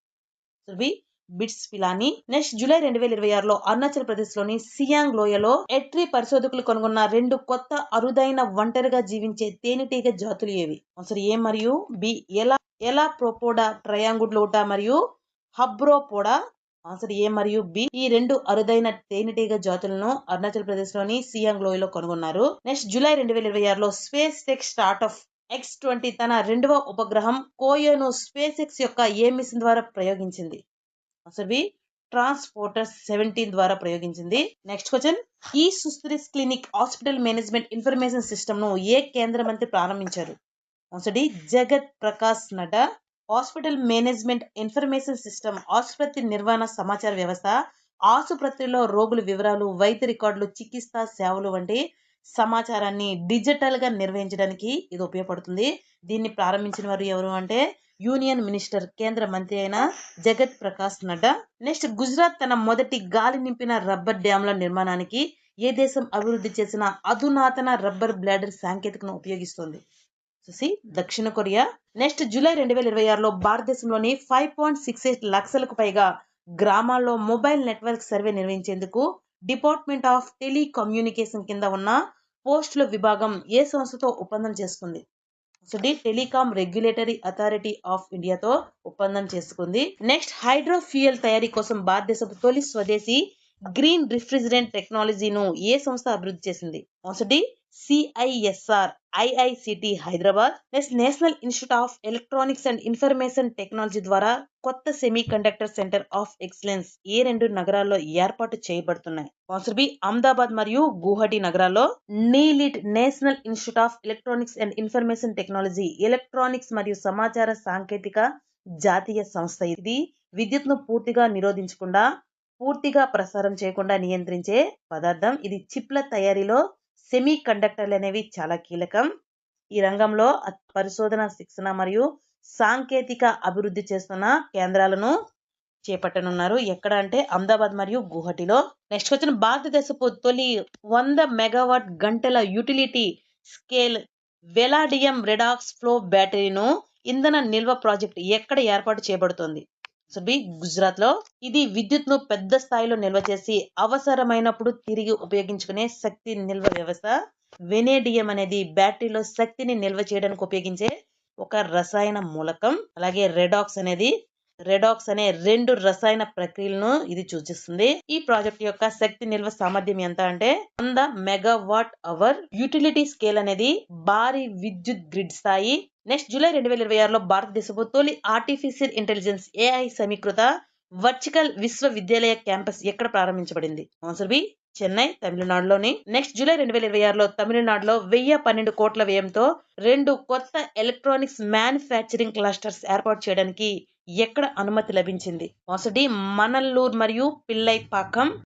బిట్స్ పిలానీ. నెక్స్ట్ జూలై 2026లో అరుణాచల్ ప్రదేశ్ లోని సియాంగ్ లోయలో ఎట్రీ పరిశోధకులు కనుగొన్న 2 కొత్త అరుదైన ఒంటరిగా జీవించే తేనెటీగ జాతులు ఏవి? ఆన్సర్ ఏ మరియు బి ఎలాప్రోపోడా ట్రయాంగులటా మరియు హబ్రోపోడా. ఆన్సర్ ఏ మరియు బి. ఈ 2 అరుదైన తేనెటీగ జాతులను అరుణాచల్ ప్రదేశ్ లోని సియాంగ్ లోయలో కనుగొన్నారు. నెక్స్ట్ జూలై 2026లో స్పేస్ టెక్ స్టార్ట్అప్ X-20 తన 2వ ఉపగ్రహం కోయోను స్పేస్ ఎక్స్ యొక్క ఏ మిషన్ ద్వారా ప్రయోగించింది? ఆన్సర్ బి ట్రాన్స్పోర్టర్ 17 ద్వారా ప్రయోగించింది. నెక్స్ట్ క్వశ్చన్, ఈ సుస్థిరిస్ clinic hospital management information system ను ఏ కేంద్ర మంత్రి ప్రారంభించారు? Answer D Jagat Prakash Nadda. Hospital management information system ఆసుపత్రి నిర్వహణ సమాచార వ్యవస్థ ఆసుపత్రిలో రోగుల వివరాలు, వైద్య రికార్డులు, చికిత్సా సేవలు వంటి సమాచారాన్ని డిజిటల్ గా నిర్వహించడానికి ఇది ఉపయోగపడుతుంది. దీన్ని ప్రారంభించిన వారు ఎవరు అంటే యూనియన్ మినిస్టర్, కేంద్ర మంత్రి అయిన జగత్ ప్రకాష్ నడ్డా. నెక్స్ట్, గుజరాత్ తన మొదటి గాలి నింపిన రబ్బర్ డ్యామ్ల నిర్మాణానికి ఏ దేశం అభివృద్ధి చేసిన అధునాతన రబ్బర్ బ్లాడర్ సాంకేతికను ఉపయోగిస్తుంది? చూసి దక్షిణ కొరియా. నెక్స్ట్, జూలై 2026లో భారతదేశంలోని 5.68 లక్షలకు పైగా గ్రామాల్లో మొబైల్ నెట్వర్క్ సర్వే నిర్వహించేందుకు డిపార్ట్మెంట్ ఆఫ్ టెలికమ్యూనికేషన్ కింద ఉన్న పోస్టుల విభాగం ఏ సంస్థతో ఒప్పందం చేసుకుంది? So telecom regulatory authority of ఇండియాతో ఒప్పందం చేసుకుంది. నెక్స్ట్, హైడ్రోఫ్యూయల్ తయారీ కోసం భారతదేశపు తొలి స్వదేశీ గ్రీన్ రిఫ్రిజిరెంట్ టెక్నాలజీను ఏ సంస్థ అభివృద్ధి చేసింది? Answer D CSIR, IICT Hyderabad. Next, national institute of electronics and information technology ద్వారా కొత్త semiconductor centre of excellence ఏ రెండు నగరాల్లో ఏర్పాటు చేయబడుతున్నాయి? ఆన్సర్ బి అహ్మదాబాద్ మరియు గువాహటి నగరాల్లో. NIELIT, national institute of electronics and information technology electronics మరియు సమాచార సాంకేతిక జాతీయ సంస్థ. ఇది విద్యుత్ను పూర్తిగా ప్రసారం చేయకుండా నియంత్రించే పదార్థం. ఇది చిప్ల తయారీలో సెమీ కండక్టర్లు అనేవి చాలా కీలకం. ఈ రంగంలో పరిశోధన, శిక్షణ మరియు సాంకేతిక అభివృద్ధి చేస్తున్న కేంద్రాలను చేపట్టనున్నారు. ఎక్కడ అంటే అహ్మదాబాద్ మరియు గువాహటిలో. నెక్స్ట్ వచ్చిన భారతదేశపు తొలి 100 మెగావాట్ గంటల యూటిలిటీ స్కేల్ వెలాడియం రెడాక్స్ ఫ్లో బ్యాటరీను ఇంధన నిల్వ ప్రాజెక్ట్ ఎక్కడ ఏర్పాటు చేయబడుతోంది? గుజరాత్ లో. ఇది విద్యుత్ను పెద్ద స్థాయిలో నిల్వ చేసి అవసరమైనప్పుడు తిరిగి ఉపయోగించుకునే శక్తి నిల్వ వ్యవస్థ. వెనేడియం అనేది బ్యాటరీలో శక్తిని నిల్వ చేయడానికి ఉపయోగించే ఒక రసాయన మూలకం. అలాగే రెడాక్స్ అనే 2 రసాయన ప్రక్రియలను ఇది సూచిస్తుంది. ఈ ప్రాజెక్ట్ యొక్క శక్తి నిల్వ సామర్థ్యం ఎంత అంటే 100 మెగావాట్ అవర్. యూటిలిటీ స్కేల్ అనేది భారీ విద్యుత్ గ్రిడ్ స్థాయి. నెక్స్ట్, జూలై 2026లో భారతదేశపు తొలి ఆర్టిఫిషియల్ ఇంటెలిజెన్స్ ఏఐ సమీకృత వర్చువల్ విశ్వవిద్యాలయ క్యాంపస్ ఎక్కడ ప్రారంభించబడింది? ఆన్సర్ బి చెన్నై, తమిళనాడులోని. నెక్స్ట్, జూలై 2026లో తమిళనాడులో 1012 కోట్ల వ్యయంతో 2 కొత్త ఎలక్ట్రానిక్స్ మ్యానుఫ్యాక్చరింగ్ క్లస్టర్స్ ఏర్పాటు చేయడానికి ఎక్కడ అనుమతి లభించింది? ఆన్సర్ డి మనల్లూరు మరియు పిల్లైపాకం.